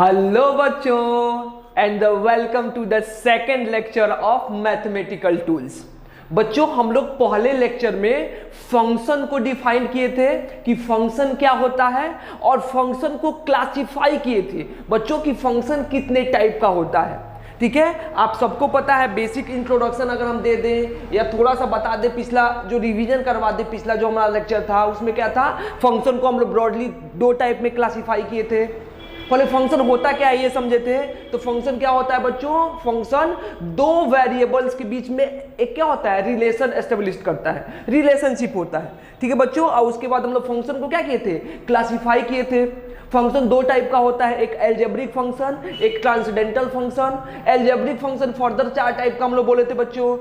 Hello बच्चों and welcome to the second lecture of mathematical tools. बच्चों हम लोग पहले लेक्चर में फंक्शन को डिफाइन किए थे कि फंक्शन क्या होता है और फंक्शन को क्लासिफाई किए थे बच्चों की फंक्शन कितने टाइप का होता है। ठीक है, आप सबको पता है। बेसिक इंट्रोडक्शन अगर हम दे दें या थोड़ा सा बता दें, पिछला जो रिवीजन करवा दे, पिछला जो हमारा लेक्चर था उसमें क्या था, फंक्शन को हम लोग ब्रॉडली दो टाइप में क्लासिफाई किए थे। पहले फंक्शन होता क्या है ये समझे थे। तो फंक्शन क्या होता है बच्चों, फंक्शन दो वेरिएबल्स के बीच में एक क्या होता है, रिलेशन एस्टेब्लिश करता है, रिलेशनशिप होता है। ठीक है बच्चों, और उसके बाद हम लोग फंक्शन को क्या किए थे, क्लासिफाई किए थे। फंक्शन दो टाइप का होता है, एक एल्जेब्रिक फंक्शन, एक transcendental function. Algebraic function further चार टाइप का हम लोग बोले थे बच्चों।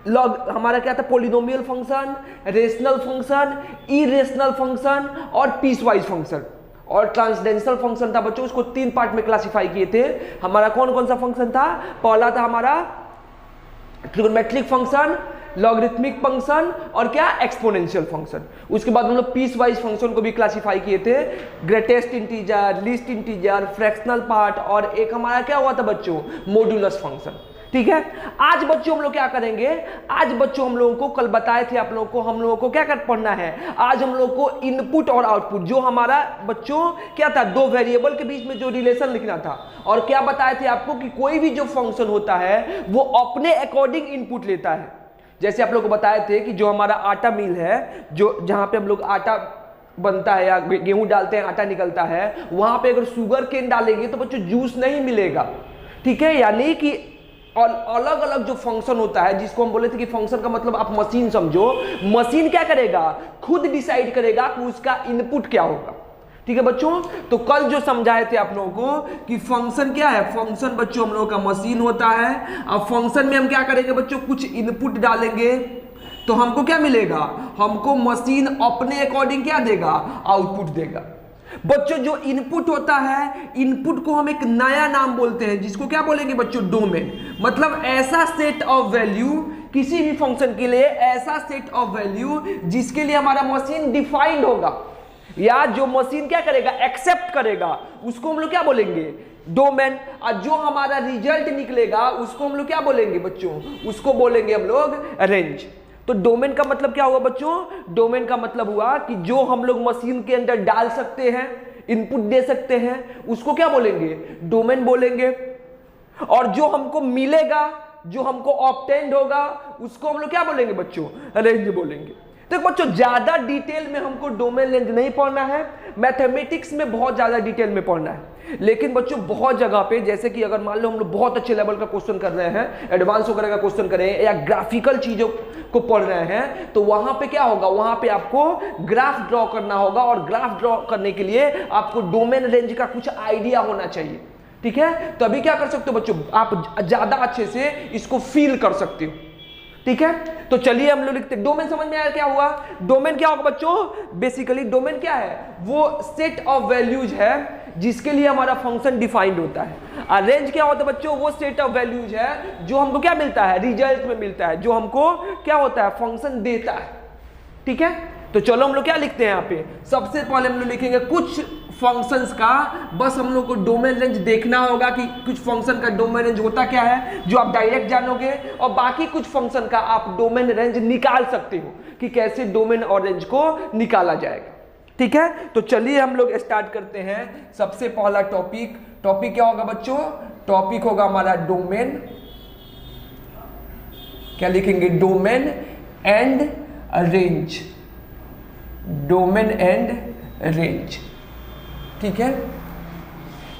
लॉग हमारा क्या था, polynomial function, rational function, irrational function और पीसवाइज फंक्शन। और ट्रांसडेंटल फंक्शन था बच्चों, उसको तीन पार्ट में क्लासिफाई किए थे। हमारा कौन कौन सा फंक्शन था, पहला था हमारा ट्रिगोनोमेट्रिक फंक्शन, लॉगरिथमिक फंक्शन और क्या, एक्सपोनेंशियल फंक्शन। उसके बाद हम लोग पीस वाइज फंक्शन को भी क्लासिफाई किए थे, greatest integer, least integer, fractional part और एक हमारा क्या हुआ था बच्चों, मॉड्यूलस फंक्शन। ठीक है, आज बच्चों हम लोग क्या करेंगे, आज बच्चों हम लोगों को कल बताए थे आप लोगों को, हम लोगों को क्या कर पढ़ना है, आज हम लोग को इनपुट और आउटपुट, जो हमारा बच्चों क्या था, दो वेरिएबल के बीच में जो रिलेशन लिखना था। और क्या बताए थे आपको कि कोई भी जो फंक्शन होता है वो अपने अकॉर्डिंग इनपुट लेता है। जैसे आप लोग को बताए थे कि जो हमारा आटा मिल है, जो जहां पे हम लोग आटा बनता है या गेहूं डालते हैं आटा निकलता है, वहां पे अगर शुगर केन डालेंगे तो बच्चों जूस नहीं मिलेगा। ठीक है, यानी कि और अलग अलग जो फंक्शन होता है, जिसको हम बोले थे कि फंक्शन का मतलब आप मशीन समझो, मशीन क्या करेगा, खुद डिसाइड करेगा कि उसका इनपुट क्या होगा। ठीक है बच्चों, तो कल जो समझाए थे आप लोगों को कि फंक्शन क्या है, फंक्शन बच्चों हम लोगों का मशीन होता है। अब फंक्शन में हम क्या करेंगे बच्चों, कुछ इनपुट डालेंगे तो हमको क्या मिलेगा, हमको मशीन अपने अकॉर्डिंग क्या देगा, आउटपुट देगा। बच्चों जो इनपुट होता है, इनपुट को हम एक नया नाम बोलते हैं, जिसको क्या बोलेंगे बच्चों, डोमेन। मतलब ऐसा सेट ऑफ वैल्यू, किसी भी फंक्शन के लिए ऐसा सेट ऑफ वैल्यू जिसके लिए हमारा मशीन डिफाइंड होगा, या जो मशीन क्या करेगा, एक्सेप्ट करेगा, उसको हम लोग क्या बोलेंगे, डोमेन। और जो हमारा रिजल्ट निकलेगा उसको हम लोग क्या बोलेंगे बच्चों, उसको बोलेंगे हम लोग रेंज। तो डोमेन का मतलब क्या हुआ बच्चों, डोमेन का मतलब हुआ कि जो हम लोग मशीन के अंदर डाल सकते हैं, इनपुट दे सकते हैं, उसको क्या बोलेंगे, डोमेन बोलेंगे। और जो हमको मिलेगा, जो हमको ऑब्टेन्ड होगा, उसको हम लोग क्या बोलेंगे बच्चों, रेंज बोलेंगे। तो बच्चों ज्यादा डिटेल में हमको डोमेन रेंज नहीं पढ़ना है, मैथमेटिक्स में बहुत ज्यादा डिटेल में पढ़ना है। लेकिन बच्चों बहुत जगह पे, जैसे कि अगर मान लो हम लोग बहुत अच्छे लेवल का क्वेश्चन कर रहे हैं, एडवांस वगैरह का क्वेश्चन कर रहे हैं या ग्राफिकल चीजों को पढ़ रहे हैं, तो वहां पे क्या होगा, वहां पे आपको ग्राफ ड्रॉ करना होगा। और ग्राफ ड्रॉ करने के लिए आपको डोमेन रेंज का कुछ आइडिया होना चाहिए। ठीक है, तो अभी क्या कर सकते हो बच्चों, आप ज्यादा अच्छे से इसको फील कर सकते हो। ठीक है, तो चलिए हम लोग लिखते हैं। डोमेन समझ में आया क्या हुआ, डोमेन क्या होगा बच्चों, बेसिकली डोमेन क्या है, वो सेट ऑफ वैल्यूज है जिसके लिए हमारा फंक्शन डिफाइंड होता है। और रेंज क्या होता है बच्चों, वो सेट ऑफ वैल्यूज है जो हमको क्या मिलता है, रिजल्ट में मिलता है, जो हमको क्या होता है, फंक्शन देता है। ठीक है, तो चलो हम लोग क्या लिखते हैं यहाँ पे, सबसे पहले हम लोग लिखेंगे कुछ फंक्शंस का, बस हम लोग को डोमेन रेंज देखना होगा कि कुछ फंक्शन का डोमेन रेंज होता क्या है, जो आप डायरेक्ट जानोगे। और बाकी कुछ फंक्शन का आप डोमेन रेंज निकाल सकते हो कि कैसे डोमेन और रेंज को निकाला जाएगा। ठीक है, तो चलिए हम लोग स्टार्ट करते हैं। सबसे पहला टॉपिक क्या होगा बच्चों, टॉपिक होगा हमारा डोमेन। क्या लिखेंगे, domain and range, domain and range. ठीक है,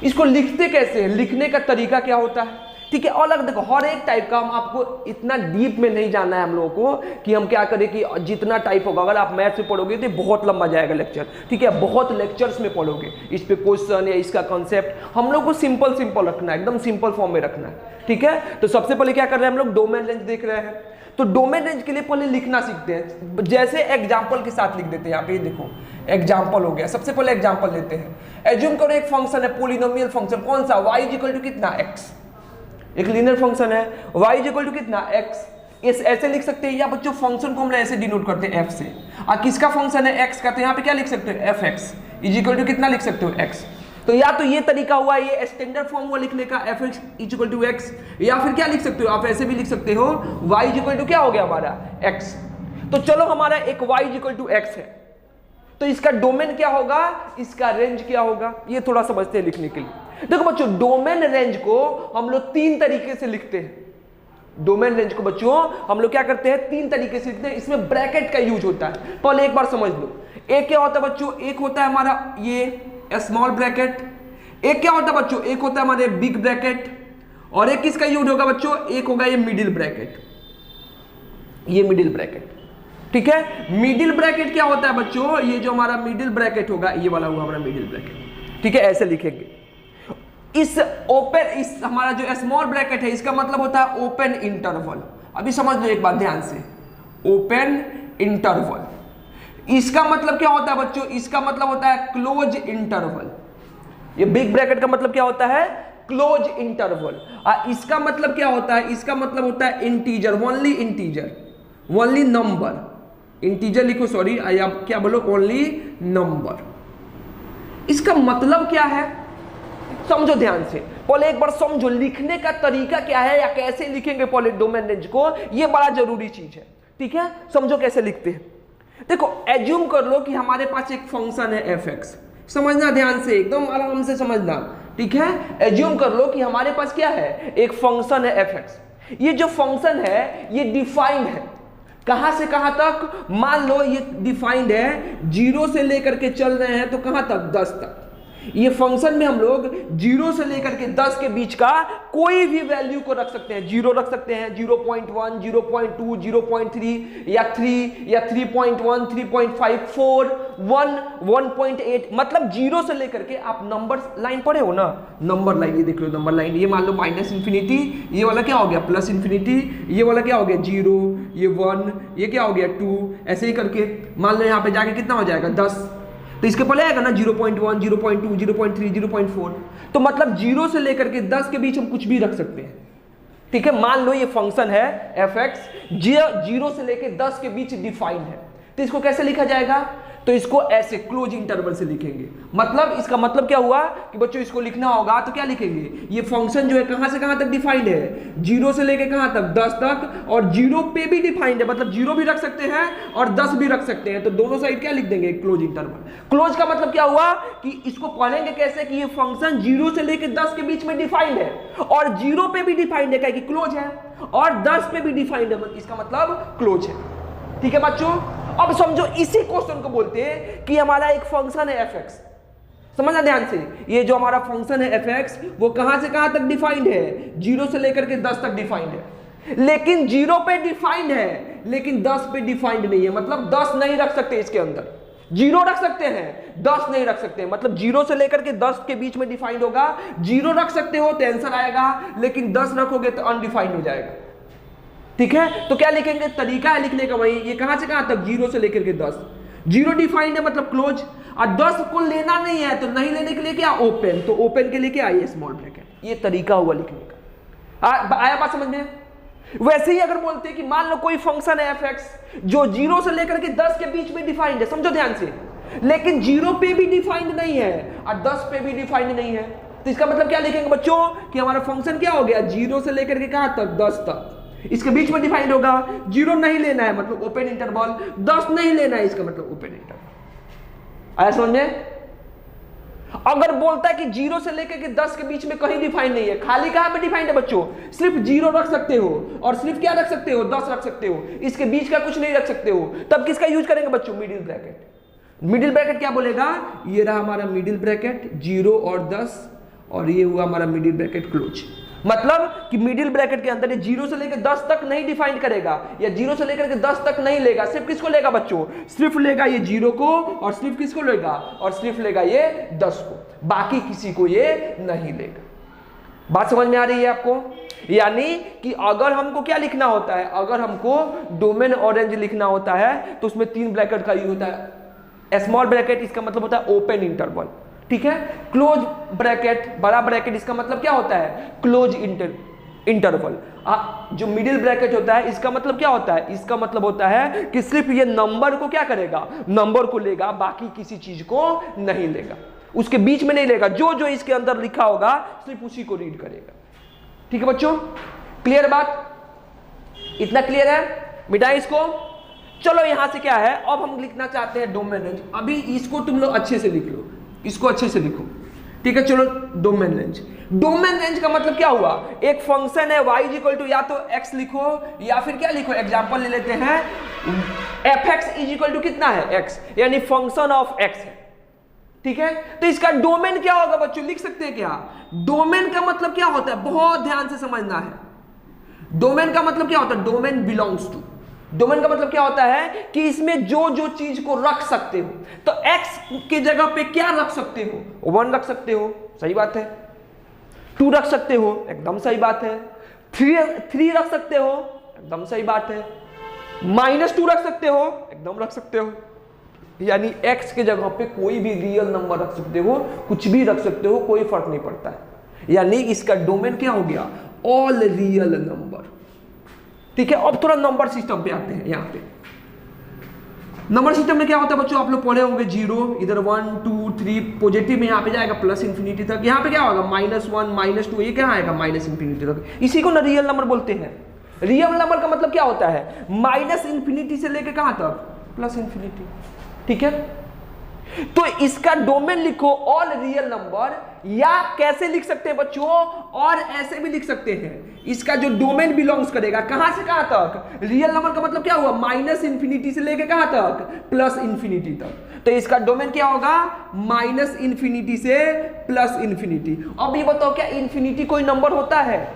इसको लिखते कैसे हैं, लिखने का तरीका क्या होता है। ठीक है, अलग देखो हर एक टाइप का, हम आपको इतना डीप में नहीं जाना है हम लोगों को कि हम क्या करें कि जितना टाइप होगा, अगर आप मैथ में पढ़ोगे तो बहुत लंबा जाएगा लेक्चर। ठीक है, बहुत लेक्चर्स में पढ़ोगे इस पे क्वेश्चन या इसका कॉन्सेप्ट, हम लोग को सिंपल सिंपल रखना है, एकदम सिंपल फॉर्म में रखना है। ठीक है, तो सबसे पहले क्या कर रहे हैं हम लोग, डोमेन रेंज देख रहे हैं। तो डोमेन रेंज के लिए पहले लिखना सीखते हैं, जैसे एग्जांपल के साथ लिख देते हैं। यहाँ पे देखो एग्जांपल हो गया, सबसे पहले एग्जांपल लेते हैं। एज्यूम करो एक फंक्शन है, पोलिनोमियल फंक्शन, कौन सा, y इक्वल टू कितना, x। एक लीनियर फंक्शन है, y इक्वल टू कितना, x। इस ऐसे लिख सकते हैं, या बच्चों फंक्शन को हम ऐसे डिनोट करते हैं f से। और किसका फंक्शन है, x का, तो यहाँ पे क्या लिख सकते हो, fx इज इक्वल टू कितना लिख सकते हो, x। तो या तो ये तरीका हुआ ये स्टैंडर्ड फॉर्म हुआ लिखने का fx इक्वल टू x, या फिर क्या लिख सकते हो आप ऐसे भी लिख सकते हो y इक्वल टू क्या हो गया हमारा x। तो चलो हमारा एक y इक्वल टू x है, तो इसका डोमेन क्या होगा, इसका रेंज क्या होगा, ये थोड़ा समझते हैं लिखने के लिए। देखो बच्चों डोमेन रेंज को हम लोग 3 तरीके से लिखते हैं। डोमेन रेंज को बच्चों हम लोग क्या करते हैं 3 तरीके से लिखते हैं, इसमें ब्रैकेट का यूज होता है। पहले एक बार समझ लो, एक क्या होता है बच्चों, एक होता है हमारा ये स्मॉल ब्रैकेट, एक क्या होता है बच्चों, एक होता है हमारे बिग ब्रैकेट, और एक किसका यूज होगा बच्चों, एक होगा ये मिडिल ब्रैकेट, ये मिडिल ब्रैकेट। ठीक है, मिडिल ब्रैकेट क्या होता है बच्चों, ये जो हमारा मिडिल ब्रैकेट होगा ये वाला हुआ हमारा मिडिल ब्रैकेट। ठीक है, ऐसे लिखेंगे। इस हमारा जो स्मॉल ब्रैकेट है इसका मतलब होता है ओपन इंटरवल। अभी समझ लो एक बात ध्यान से, ओपन इंटरवल इसका मतलब क्या होता है बच्चों, इसका मतलब होता है क्लोज इंटरवल। ये बिग ब्रैकेट का मतलब क्या होता है, क्लोज इंटरवल। इसका मतलब क्या होता है, इसका मतलब होता है integer, only integer, only number, integer लिखो सॉरी, आप क्या बोलो ओनली नंबर। इसका मतलब क्या है समझो ध्यान से, पहले एक बार समझो लिखने का तरीका क्या है या कैसे लिखेंगे पहले डोमेन रेंज को, ये बड़ा जरूरी चीज है। ठीक है, समझो कैसे लिखते हैं। देखो एज्यूम कर लो कि हमारे पास एक फंक्शन है fx, समझना ध्यान से, एकदम आराम से समझना। ठीक है, एज्यूम कर लो कि हमारे पास क्या है, एक फंक्शन है fx। ये जो फंक्शन है ये डिफाइंड है, कहां से कहां तक, मान लो ये डिफाइंड है 0 से लेकर के चल रहे हैं तो कहां तक, 10 तक। ये फंक्शन में हम लोग 0 से लेकर के 10 के बीच का कोई भी वैल्यू को रख सकते हैं। 0 रख सकते हैं, 0.1, 0.2, 0.3 या 3 या 3.1, 3.5, 4, 1, 1.8, मतलब 0 से लेकर के आप नंबर लाइन पढ़े हो ना, नंबर लाइन, ये देख लो नंबर लाइन, ये मान लो माइनस इन्फिनिटी, ये वाला क्या हो गया प्लस इन्फिनिटी, ये वाला क्या हो गया 0, ये 1, ये क्या हो गया 2, ऐसे ही करके मान लो यहाँ पे जाके कितना हो जाएगा 10। तो इसके पहले आएगा ना 0.1, 0.2, 0.3, 0.4, तो मतलब 0 से लेकर के 10 के बीच हम कुछ भी रख सकते हैं। ठीक है, मान लो ये फंक्शन है fx, 0 से लेकर 10 के बीच डिफाइंड है, तो इसको कैसे लिखा जाएगा, तो इसको ऐसे क्लोज इंटरवल से लिखेंगे। मतलब इसका मतलब क्या हुआ कि बच्चों इसको लिखना होगा तो क्या लिखेंगे, ये फंक्शन जो है कहां से कहां तक डिफाइंड है, 0 से लेके कहां तक 10 तक, और 0 पे भी डिफाइंड है, मतलब 0 भी रख सकते हैं और 10 भी रख सकते हैं, तो दोनों साइड क्या लिख देंगे क्लोज इंटरवल। क्लोज का मतलब क्या हुआ कि इसको पढ़ेंगे कैसे कि ये फंक्शन 0 से लेके 10 के बीच में डिफाइंड है, और 0 पे भी डिफाइंड है कि क्लोज है, और 10 पे भी डिफाइंड है, इसका मतलब क्लोज है। ठीक है बच्चों, अब समझो इसी क्वेश्चन को बोलते हैं कि हमारा एक फंक्शन है fx, समझना ध्यान से, ये जो हमारा फंक्शन है fx वो कहां से कहां तक डिफाइंड है, 0 से लेकर के 10 तक डिफाइंड है, लेकिन 0 पे डिफाइंड है लेकिन 10 पे डिफाइंड नहीं है, मतलब 10 नहीं रख सकते इसके अंदर, 0 रख सकते हैं 10 नहीं रख सकते, मतलब 0 से लेकर के 10 के बीच में डिफाइंड होगा, 0 रख सकते हो तो आंसर आएगा, लेकिन 10 रखोगे तो अनडिफाइंड हो जाएगा। ठीक है, तो क्या लिखेंगे, तरीका है लिखने का वही, ये कहां से कहां तक 0 से लेकर के 10, 0 डिफाइंड है मतलब क्लोज, और 10 को लेना नहीं है तो नहीं लेने के लिए क्या ओपन, तो ओपन के लिए क्या आइए स्मॉल ब्रैकेट, ये तरीका हुआ लिखने का। आया बात समझ में। वैसे ही अगर बोलते हैं कि मान लो कोई फंक्शन है fx जो 0 से लेकर के 10 के बीच में डिफाइंड है, समझो ध्यान से, लेकिन 0 पे भी डिफाइंड नहीं है और 10 पे भी डिफाइंड नहीं है, तो इसका मतलब क्या लिखेंगे बच्चों कि हमारा फंक्शन क्या हो गया 0 से लेकर के कहां तक 10 तक, इसके बीच में डिफाइंड होगा, 0 नहीं लेना है मतलब ओपन इंटरवल, 10 नहीं लेना है इसका मतलब ओपन इंटरवल। आया समझ में। अगर बोलता है कि 0 से लेकर के 10 के बीच में कहीं डिफाइंड नहीं है, खाली कहां पे डिफाइंड है बच्चों, सिर्फ 0 रख सकते हो और सिर्फ क्या रख सकते हो 10 रख सकते हो, इसके बीच का कुछ नहीं रख सकते हो, तब किसका यूज करेंगे बच्चों, मिडिल ब्रैकेट। मिडिल ब्रैकेट क्या बोलेगा, ये रहा हमारा मिडिल ब्रैकेट 0 और 10, और ये हुआ हमारा मिडिल ब्रैकेट क्लोज। मतलब कि मिडिल ब्रैकेट के अंदर ये 0 से लेकर 10 तक नहीं डिफाइन करेगा, या 0 से लेकर के 10 तक नहीं लेगा, सिर्फ किसको लेगा बच्चों, सिर्फ लेगा ये 0 को, और सिर्फ किसको लेगा, और सिर्फ लेगा ये 10 को, बाकी किसी को ये नहीं लेगा। बात समझ में आ रही है आपको। यानी कि अगर हमको क्या लिखना होता है, अगर हमको डोमेन और रेंज लिखना होता है तो उसमें 3 ब्रैकेट का यूज होता है। स्मॉल ब्रैकेट इसका मतलब होता है ओपन इंटरवल, ठीक है। क्लोज ब्रैकेट बड़ा ब्रैकेट इसका मतलब क्या होता है, क्लोज इंटरवल। जो मिडिल ब्रैकेट होता है इसका मतलब क्या होता है, इसका मतलब होता है कि सिर्फ ये नंबर को क्या करेगा, नंबर को लेगा, बाकी किसी चीज को नहीं लेगा। उसके बीच में नहीं लेगा, जो जो इसके अंदर लिखा होगा सिर्फ उसी को रीड करेगा। ठीक है बच्चों, क्लियर बात? इतना क्लियर है? मिटाएं इसको। चलो यहां से क्या है, अब हम लिखना चाहते हैं डोमेन रेंज। अभी इसको तुम लोग अच्छे से लिख लो, इसको अच्छे से लिखो। ठीक है, चलो डोमेन रेंज। डोमेन रेंज का मतलब क्या हुआ, एक फंक्शन है y इक्वल टू या तो x लिखो या फिर क्या लिखो, एग्जांपल ले लेते हैं fx इज इक्वल टू कितना है x, यानी फंक्शन ऑफ x है। ठीक है, तो इसका डोमेन क्या होगा बच्चों, लिख सकते हैं क्या? डोमेन का मतलब क्या होता है, बहुत ध्यान से समझना है। डोमेन का मतलब क्या होता है, डोमेन बिलोंग्स टू। डोमेन का मतलब क्या होता है कि इसमें जो जो चीज को रख सकते हो, तो x की जगह पे क्या रख सकते हो, 1 रख सकते हो, सही बात है। 2 रख सकते हो, एकदम सही बात है। 3 रख सकते हो, एकदम सही बात है। -2 रख सकते हो, एकदम रख सकते हो। यानी x के जगह पे कोई भी रियल नंबर रख सकते हो, कुछ भी रख सकते हो, कोई फर्क नहीं पड़ता है। यानी इसका डोमेन क्या हो गया, ऑल रियल नंबर। ठीक है, अब थोड़ा नंबर सिस्टम पे आते हैं। यहाँ पे नंबर सिस्टम में क्या होता है बच्चों, आप लोग पढ़े होंगे 0, इधर 1 2 3, पॉजिटिव में यहाँ पे जाएगा प्लस इंफिनिटी तक। यहाँ पे क्या होगा, -1 -2, ये क्या आएगा माइनस इंफिनिटी तक। इसी को ना रियल नंबर बोलते हैं। रियल नंबर का मतलब क्या होता है, माइनस इंफिनिटी से लेके कहाँ तक, प्लस इंफिनिटी। ठीक है, तो इसका डोमेन लिखो ऑल रियल नंबर, या कैसे लिख सकते हैं बच्चों, और ऐसे भी लिख सकते हैं। इसका जो डोमेन बिलोंग्स करेगा कहां से कहां तक, रियल नंबर का मतलब क्या हुआ, माइनस इंफिनिटी से लेके कहां तक, प्लस इंफिनिटी तक। तो इसका डोमेन क्या होगा, माइनस इंफिनिटी से प्लस इंफिनिटी। अब ये बताओ क्या इंफिनिटी कोई नंबर होता है,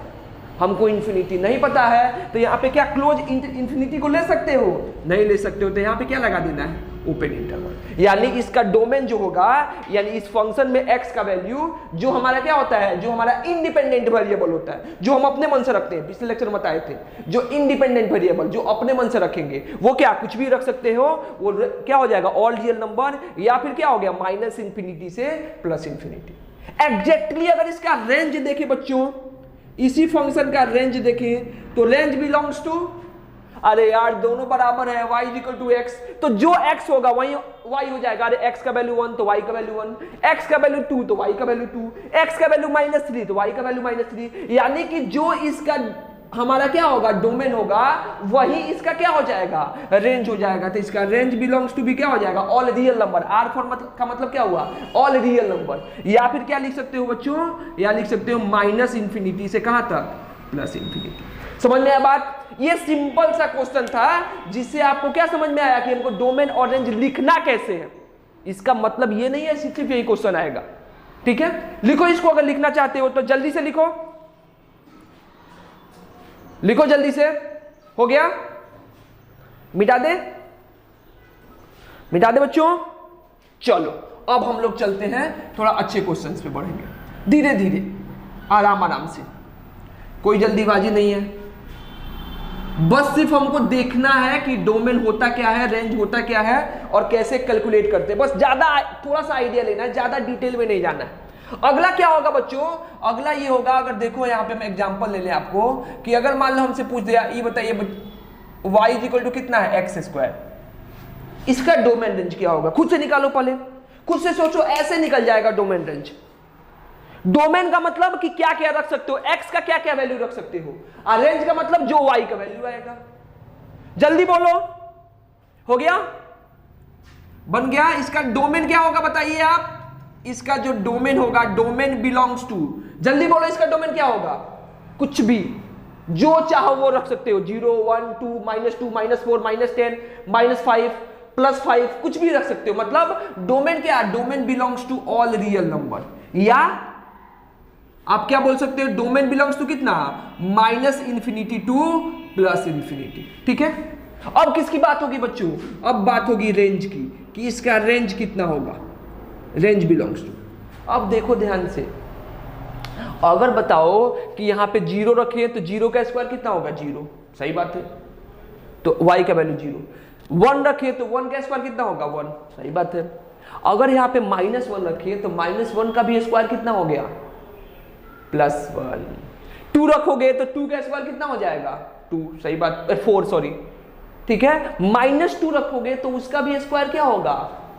हमको इंफिनिटी नहीं पता है, तो यहाँ पे क्या क्लोज इंफिनिटी को ले सकते हो, नहीं ले सकते हो, तो यहाँ पे क्या लगा देना है, ओपन इंटरवल। यानी इसका डोमेन जो होगा, यानी इस फंक्शन में x का वैल्यू जो हमारा क्या होता है, जो हमारा इंडिपेंडेंट वेरिएबल होता है, जो हम अपने मन से रखते हैं, पिछले लेक्चर में बताए थे, जो इंडिपेंडेंट वेरिएबल जो अपने मन से रखेंगे, वो क्या कुछ भी रख सकते हो, वो क्या हो जाएगा, ऑल रियल नंबर, या फिर क्या हो गया, माइनस इंफिनिटी से प्लस इंफिनिटी। एग्जैक्टली अगर इसका रेंज देखें बच्चों, इसी फंक्शन का रेंज देखें, तो रेंज बिलोंग्स टू, अरे यार दोनों बराबर है, y इक्वल टू एक्स, तो जो x होगा वही y हो जाएगा। अरे x का वैल्यू 1 तो y का वैल्यू 1, x का वैल्यू 2 तो y का वैल्यू 2, x का वैल्यू -3 तो y का वैल्यू -3। यानी कि जो इसका हमारा क्या होगा, डोमेन होगा, वही इसका क्या हो जाएगा, रेंज हो जाएगा। तो इसका रेंज बिलोंग्स टू भी क्या हो जाएगा, all real number. R for का मतलब क्या हुआ, ऑल रियल नंबर। या फिर क्या लिख सकते हो बच्चों, या लिख सकते हो माइनस इंफिनिटी से कहां तक, प्लस इंफिनिटी। समझ में आया बात? ये सिंपल सा क्वेश्चन था, जिससे आपको क्या समझ में आया कि हमको डोमेन और रेंज लिखना कैसे है। इसका मतलब ये नहीं है सिर्फ यही क्वेश्चन आएगा। ठीक है, लिखो इसको, अगर लिखना चाहते हो तो जल्दी से लिखो, लिखो जल्दी से। हो गया, मिटा दे, मिटा दे बच्चों। चलो अब हम लोग चलते हैं थोड़ा अच्छे क्वेश्चंस पे बढ़ेंगे, धीरे धीरे, आराम आराम से, कोई जल्दीबाजी नहीं है। बस सिर्फ हमको देखना है कि डोमेन होता क्या है, रेंज होता क्या है, और कैसे कैलकुलेट करते हैं। बस ज्यादा थोड़ा सा आइडिया लेना है, ज्यादा डिटेल में नहीं जाना है। अगला क्या होगा बच्चों, अगला ये होगा, अगर देखो यहाँ पे मैं एग्जांपल ले लें आपको, कि अगर मान लो हमसे पूछ दिया, ये बताइए y इक्वल टू कितना है, x², इसका डोमेन रेंज क्या होगा, खुद से निकालो, पहले खुद से सोचो, ऐसे निकल जाएगा डोमेन रेंज। डोमेन का मतलब कि क्या क्या रख सकते हो, x का क्या क्या वैल्यू रख सकते हो, और रेंज का मतलब जो y का वैल्यू आएगा। जल्दी बोलो, हो गया, बन गया। इसका डोमेन क्या होगा बताइए आप, इसका जो डोमेन होगा, डोमेन बिलोंग्स टू, जल्दी बोलो, इसका डोमेन क्या होगा, कुछ भी जो चाहो वो रख सकते हो, 0 1 2 -2 -4 -10 -5 +5, कुछ भी रख सकते हो। मतलब डोमेन क्या, domain belongs to all real number, या आप क्या बोल सकते हो, डोमेन बिलोंग्स टू कितना, -∞ टू +∞। ठीक है, अब किसकी बात होगी बच्चों, अब बात होगी रेंज की, कि इसका रेंज कितना होगा, रेंज बिलोंग्स टू। अब देखो ध्यान से, अगर बताओ कि यहां पे 0 रखे तो 0 का स्क्वायर कितना होगा, 0, सही बात है, तो y का वैल्यू 0। 1 रखे तो 1 का स्क्वायर कितना होगा, 1, सही बात है। अगर यहाँ पे -1 रखे तो -1 का भी स्क्वायर कितना हो गया, +1। 2 रखोगे तो 2 का स्क्वायर कितना हो जाएगा, 2, सही बात, 4 सॉरी, ठीक है। -2 रखोगे तो उसका भी स्क्वायर क्या होगा,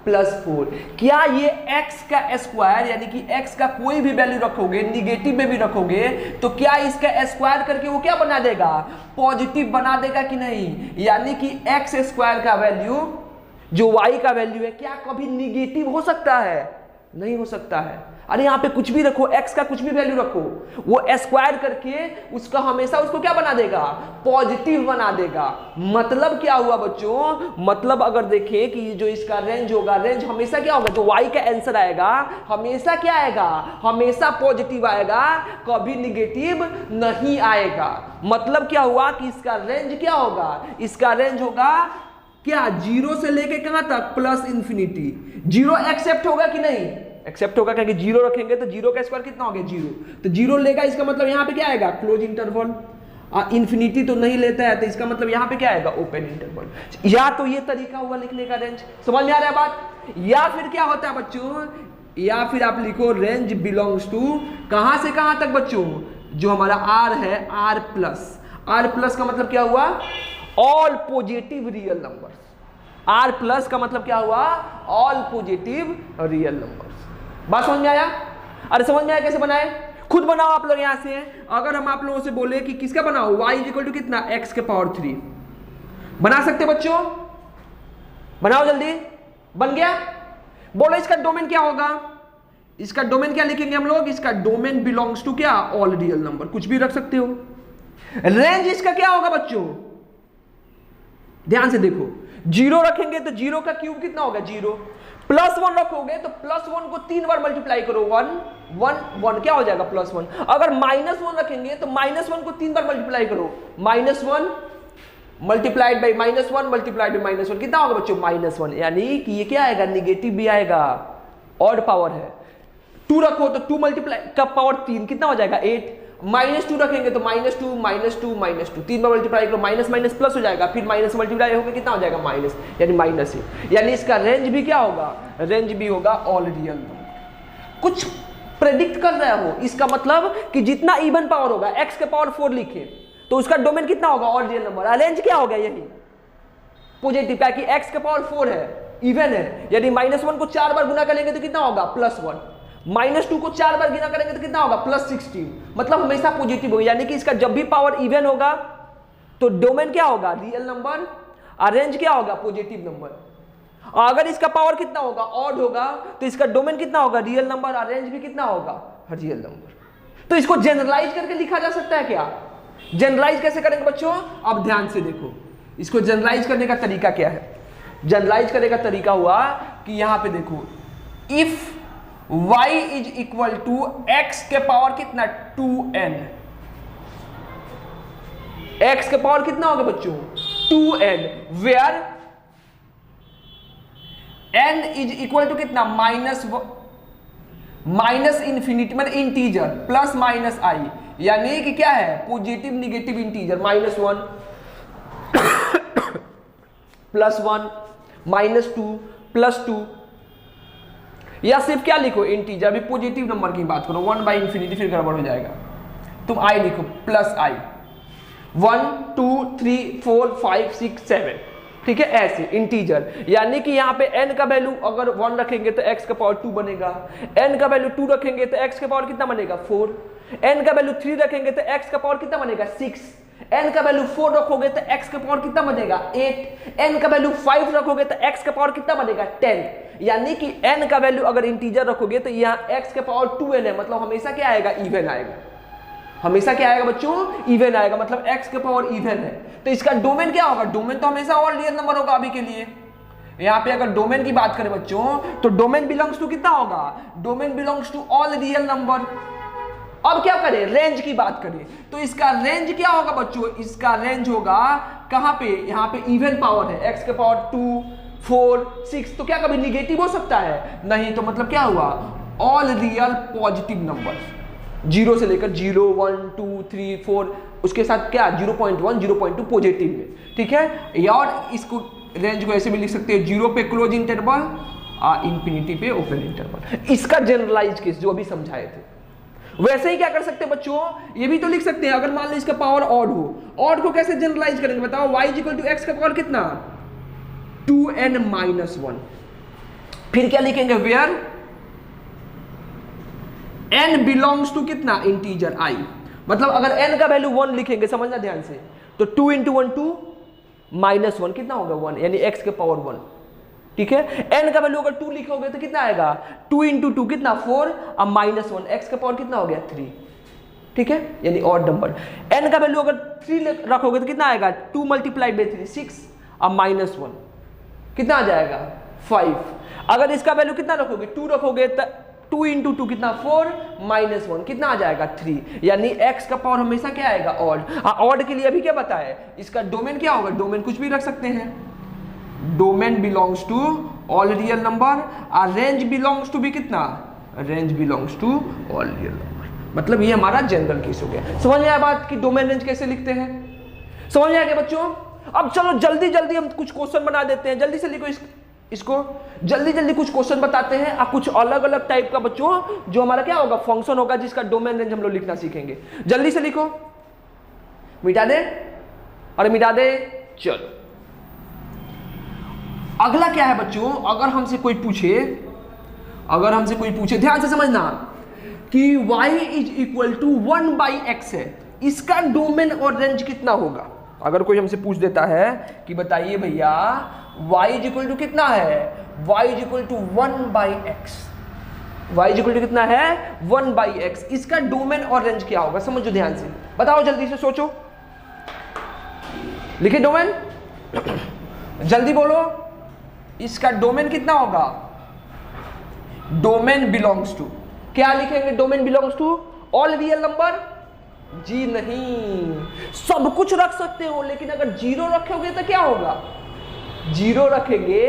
+4। क्या ये x का स्क्वायर यानी कि x का कोई भी वैल्यू रखोगे, निगेटिव में भी रखोगे, तो क्या इसका स्क्वायर करके वो क्या बना देगा, पॉजिटिव बना देगा कि नहीं। यानी कि x स्क्वायर का वैल्यू जो y का वैल्यू है क्या कभी निगेटिव हो सकता है, नहीं हो सकता है। अरे यहाँ पे कुछ भी रखो, x का कुछ भी वैल्यू रखो, वो स्क्वायर करके उसका हमेशा उसको क्या बना देगा, पॉजिटिव बना देगा। मतलब क्या हुआ बच्चों, मतलब अगर देखें कि जो इसका रेंज होगा, रेंज हमेशा क्या होगा, जो y का आंसर आएगा हमेशा क्या आएगा, हमेशा पॉजिटिव आएगा, कभी निगेटिव नहीं आएगा। मतलब क्या हुआ कि इसका रेंज क्या होगा, इसका रेंज होगा क्या, 0 से लेके कहां तक, +∞। 0 एक्सेप्ट होगा कि नहीं, एक्सेप्ट होगा, क्योंकि 0 रखेंगे तो 0 का स्क्वायर कितना हो गया, 0, तो 0 लेगा, इसका मतलब यहां पे क्या आएगा, क्लोज इंटरवल। इन्फिनिटी तो नहीं लेता है, तो इसका मतलब यहां पे क्या आएगा, ओपन इंटरवल। या तो ये तरीका हुआ लिखने का, रेंज समझ में आ रहा है बात। या फिर क्या होता है बच्चों, या फिर आप लिखो रेंज बिलोंग्स टू कहां से कहां तक बच्चों, जो हमारा r है, r+ का मतलब क्या हुआ, all positive real numbers. r+ का मतलब क्या हुआ, ऑल पॉजिटिव रियल नंबर्स। बात समझ में आया। अरे समझ में आया कैसे बनाए, खुद बनाओ आप लोग। यहां से अगर हम आप लोगों से बोले कि किसका बनाओ, y = कितना, x⁻3, बना सकते बच्चों, बनाओ जल्दी, बन गया। बोलो इसका डोमेन क्या होगा, इसका डोमेन क्या लिखेंगे हम लोग, इसका डोमेन बिलोंग्स टू क्या, ऑल रियल नंबर, कुछ भी रख सकते हो। रेंज इसका क्या होगा बच्चों, ध्यान से देखो, 0 रखेंगे तो 0 का क्यूब कितना होगा, 0, +1 रखोगे तो +1 को 3 बार मल्टीप्लाई करो, 1 1 1 क्या हो जाएगा, +1। अगर -1 रखेंगे तो -1 को 3 बार मल्टीप्लाई करो, -1 मल्टीप्लाइड बाई -1 मल्टीप्लाइड बाई -1 कितना होगा बच्चों, -1। यानी कि ये क्या आएगा, निगेटिव भी आएगा, ऑड पावर है। 2 रखो तो 2 मल्टीप्लाई का पावर 3 कितना हो जाएगा, 8। -2 रखेंगे तो -2 -2 -2 3 बार मल्टीप्लाई करो, माइनस माइनस प्लस हो जाएगा, फिर माइनस मल्टीप्लाई होकर कितना हो जाएगा, माइनस, यानी -1। यानी इसका रेंज भी क्या होगा, रेंज भी होगा ऑल रियल नंबर। कुछ प्रेडिक्ट कर रहा हो, इसका मतलब कि जितना इवन पावर होगा, x⁻4 लिखे तो उसका डोमेन कितना होगा, ऑल रियल नंबर। रेंज क्या होगा, यही पॉजिटिव, क्या कि x⁻4 है, इवन है, यानी -1 को 4 बार गुना करेंगे तो कितना होगा, +1, -2 को 4 बार गुना करेंगे तो कितना होगा, +16, मतलब हमेशा पॉजिटिव होगा। यानी कि इसका जब भी पावर इवन होगा तो डोमेन क्या होगा, रियल नंबर, और रेंज क्या होगा, पॉजिटिव नंबर। अगर इसका पावर कितना होगा, ऑड होगा, तो इसका डोमेन कितना होगा, रियल नंबर, और रेंज भी कितना होगा, रियल नंबर। तो इसको जनरलाइज करके लिखा जा सकता है क्या, जनरलाइज कैसे करेंगे बच्चों, अब ध्यान से देखो, इसको जनरलाइज करने का तरीका क्या है। जनरलाइज करने का तरीका हुआ कि यहां पे देखो, इफ y = x के पावर कितना, 2n, x के पावर कितना होगा बच्चों, 2n, वेयर n = कितना, -∞, मतलब इंटीजर, +-i, यानी कि क्या है, पॉजिटिव निगेटिव इंटीजर, -1 +1 -2 +2, या सिर्फ क्या लिखो, इंटीजर। अभी पॉजिटिव नंबर की बात करो, 1/∞, फिर गड़बड़ हो जाएगा, तुम i लिखो, +i, 1 2 3 4 5 6 7, ठीक है, ऐसे इंटीजर। यानी कि यहाँ पे n का वैल्यू अगर 1 रखेंगे तो x⁻2 बनेगा, n का वैल्यू 2 रखेंगे तो x के पावर कितना बनेगा, 4, n का वैल्यू 3 रखेंगे तो x का पावर कितना बनेगा, 6, n का वैल्यू 4 रखोगे तो x का पावर कितना बनेगा, 8, n का वैल्यू 5 रखोगे तो x का पावर कितना बनेगा, 10। यानी कि n का वैल्यू अगर इंटीजर रखोगे तो यहाँ x के पावर 2n है, मतलब हमेशा क्या आएगा, इवन आएगा, हमेशा क्या आएगा बच्चों, इवन आएगा, मतलब x के पावर इवन है। तो इसका डोमेन क्या होगा, डोमेन तो हमेशा ऑल रियल नंबर होगा अभी के लिए। यहाँ पे अगर डोमेन की बात करें बच्चों, तो डोमेन बिलोंग्स टू कितना होगा, domain belongs to all real number. अब क्या करें, रेंज की बात करें, तो इसका रेंज क्या होगा बच्चों, इसका रेंज होगा कहां पे, यहाँ पे इवन पावर है, x के पावर 2 4 6, तो क्या कभी निगेटिव हो सकता है, नहीं। तो मतलब क्या हुआ, ऑल रियल पॉजिटिव नंबर्स, 0 से लेकर 0 1 2 3 4, उसके साथ क्या 0.1 0.2 पॉजिटिव में, ठीक है। और इसको रेंज को ऐसे भी लिख सकते हैं, 0 पे क्लोज इंटरवल, इंफिनिटी पे ओपन इंटरवल। इसका जनरलाइज केस जो अभी समझाए थे, वैसे ही क्या कर सकते हैं बच्चों, ये भी तो लिख सकते हैं। अगर मान लो इसका पावर ऑड हो, ऑड को कैसे जनरलाइज करेंगे बताओ, y = x का पावर कितना, 2n - 1, फिर क्या लिखेंगे, वेयर n बिलोंग्स टू कितना, इंटीजर i। मतलब अगर n का वैल्यू 1 लिखेंगे, समझना ध्यान से, तो 2 इंटू 1 2 माइनस 1 कितना होगा 1, यानी x के पावर 1। ठीक है, n का वैल्यू अगर 2 लिखोगे तो कितना आएगा, 2 इंटू 2 कितना 4, अब माइनस 1, x का पावर कितना हो गया 3। ठीक है, यानी ऑड नंबर। n का वैल्यू अगर 3 रखोगे तो कितना आएगा, 2 मल्टीप्लाइड बाई 3 6, अब माइनस 1 कितना आ जाएगा 5। अगर इसका वैल्यू कितना रखोगे, 2 रखोगे तो 2 इंटू 2 कितना 4, माइनस 1 कितना आ जाएगा 3, यानी x का पावर हमेशा क्या आएगा ऑड। ऑड के लिए अभी क्या बताया, इसका डोमेन क्या होगा, डोमेन कुछ भी रख सकते हैं, domain belongs to all real number, और रेंज बिलोंग्स टू भी कितना, range belongs to all real number. मतलब ये हमारा जनरल केस हो गया। समझ में आया बात कि डोमेन रेंज कैसे लिखते हैं, समझ में आ गया बच्चों। अब चलो जल्दी जल्दी हम कुछ क्वेश्चन बना देते हैं, जल्दी से लिखो इसको जल्दी जल्दी कुछ क्वेश्चन बताते हैं, और कुछ अलग अलग टाइप का बच्चों जो हमारा क्या होगा, फंक्शन होगा जिसका डोमेन रेंज हम लोग लिखना सीखेंगे। जल्दी से लिखो, मिटा दे, अरे मिटा दे। चलो अगला क्या है बच्चों, अगर हमसे कोई पूछे ध्यान से समझना कि y is equal to 1/x है, इसका डोमेन और रेंज कितना होगा। अगर कोई हमसे पूछ देता है कि बताइए भैया y इज इक्वल टू कितना है, y is equal to 1/x, y is equal to कितना है 1/x, इसका डोमेन और रेंज क्या होगा, समझो ध्यान से, बताओ जल्दी से सोचो, लिखे डोमेन, जल्दी बोलो, इसका डोमेन कितना होगा, डोमेन बिलोंग्स टू, क्या लिखेंगे, domain belongs to all real number, जी नहीं, सब कुछ रख सकते हो, लेकिन अगर 0 रखोगे तो क्या होगा, 0 रखेंगे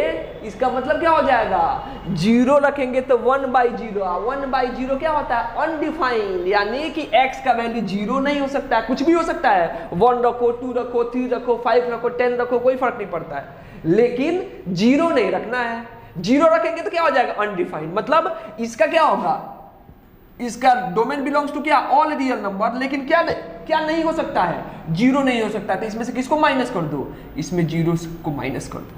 इसका मतलब क्या हो जाएगा, 0 रखेंगे तो 1/0, 1/0 क्या होता है, अनडिफाइंड, यानी कि x का वैल्यू 0 नहीं हो सकता है, कुछ भी हो सकता है, 1 रखो, 2 रखो, 3 रखो, 5 रखो, 10 रखो, कोई फर्क नहीं पड़ता है, लेकिन 0 नहीं रखना है। 0 रखेंगे तो क्या हो जाएगा, अनडिफाइंड, मतलब इसका क्या होगा, इसका डोमेन बिलोंग्स टू क्या, ऑल रियल नंबर, लेकिन क्या नहीं हो सकता है, 0 नहीं हो सकता है, तो इसमें से किसको माइनस कर दो, इसमें 0 को माइनस कर दो,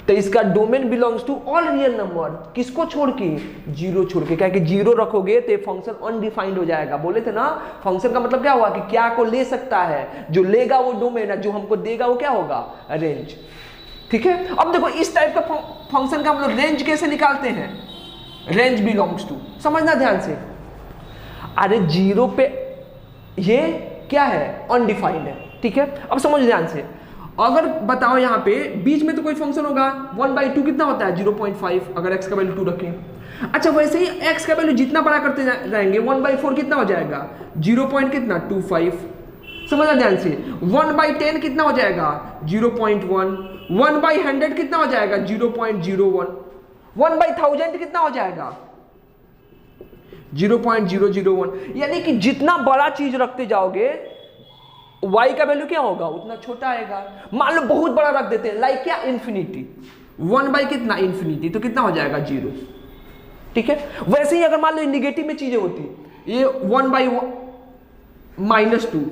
तो इसका domain belongs to all real number, किसको छोड़ के, 0 छोड़ के, क्या कि 0 रखोगे तो फंक्शन अनडिफाइंड हो जाएगा। बोले थे ना, फंक्शन का मतलब क्या हुआ कि क्या को ले सकता है, जो लेगा वो डोमेन है, जो हमको देगा वो क्या होगा, रेंज। ठीक है, अब देखो इस टाइप का फंक्शन का हम लोग रेंज कैसे निकालते हैं, रेंज बिलोंग्स टू, समझना ध्यान से, अरे 0 पे ये क्या है, अनडिफाइंड है। ठीक है, अब समझ ध्यान से, अगर बताओ यहाँ पे बीच में तो कोई फंक्शन होगा, 1/2 कितना होता है 0.5, अगर x का वैल्यू 2 रखें। अच्छा वैसे ही x का वैल्यू जितना बड़ा करते जाएंगे 1/4 कितना हो जाएगा 0.25, समझना ध्यान से, 1/10 कितना हो जाएगा 0.1, 1/100 कितना हो जाएगा 0.01, 1/1000 कितना हो जाएगा 0.001, यानी कि जितना बड़ा चीज रखते जाओगे y का वैल्यू क्या होगा उतना छोटा आएगा। मान लो बहुत बड़ा रख देते हैं, लाइक क्या, इन्फिनिटी, 1 कितना इन्फिनिटी, तो कितना हो जाएगा 0। ठीक है, वैसे ही अगर मान लो निगेटिव में चीजें होती, ये 1/-2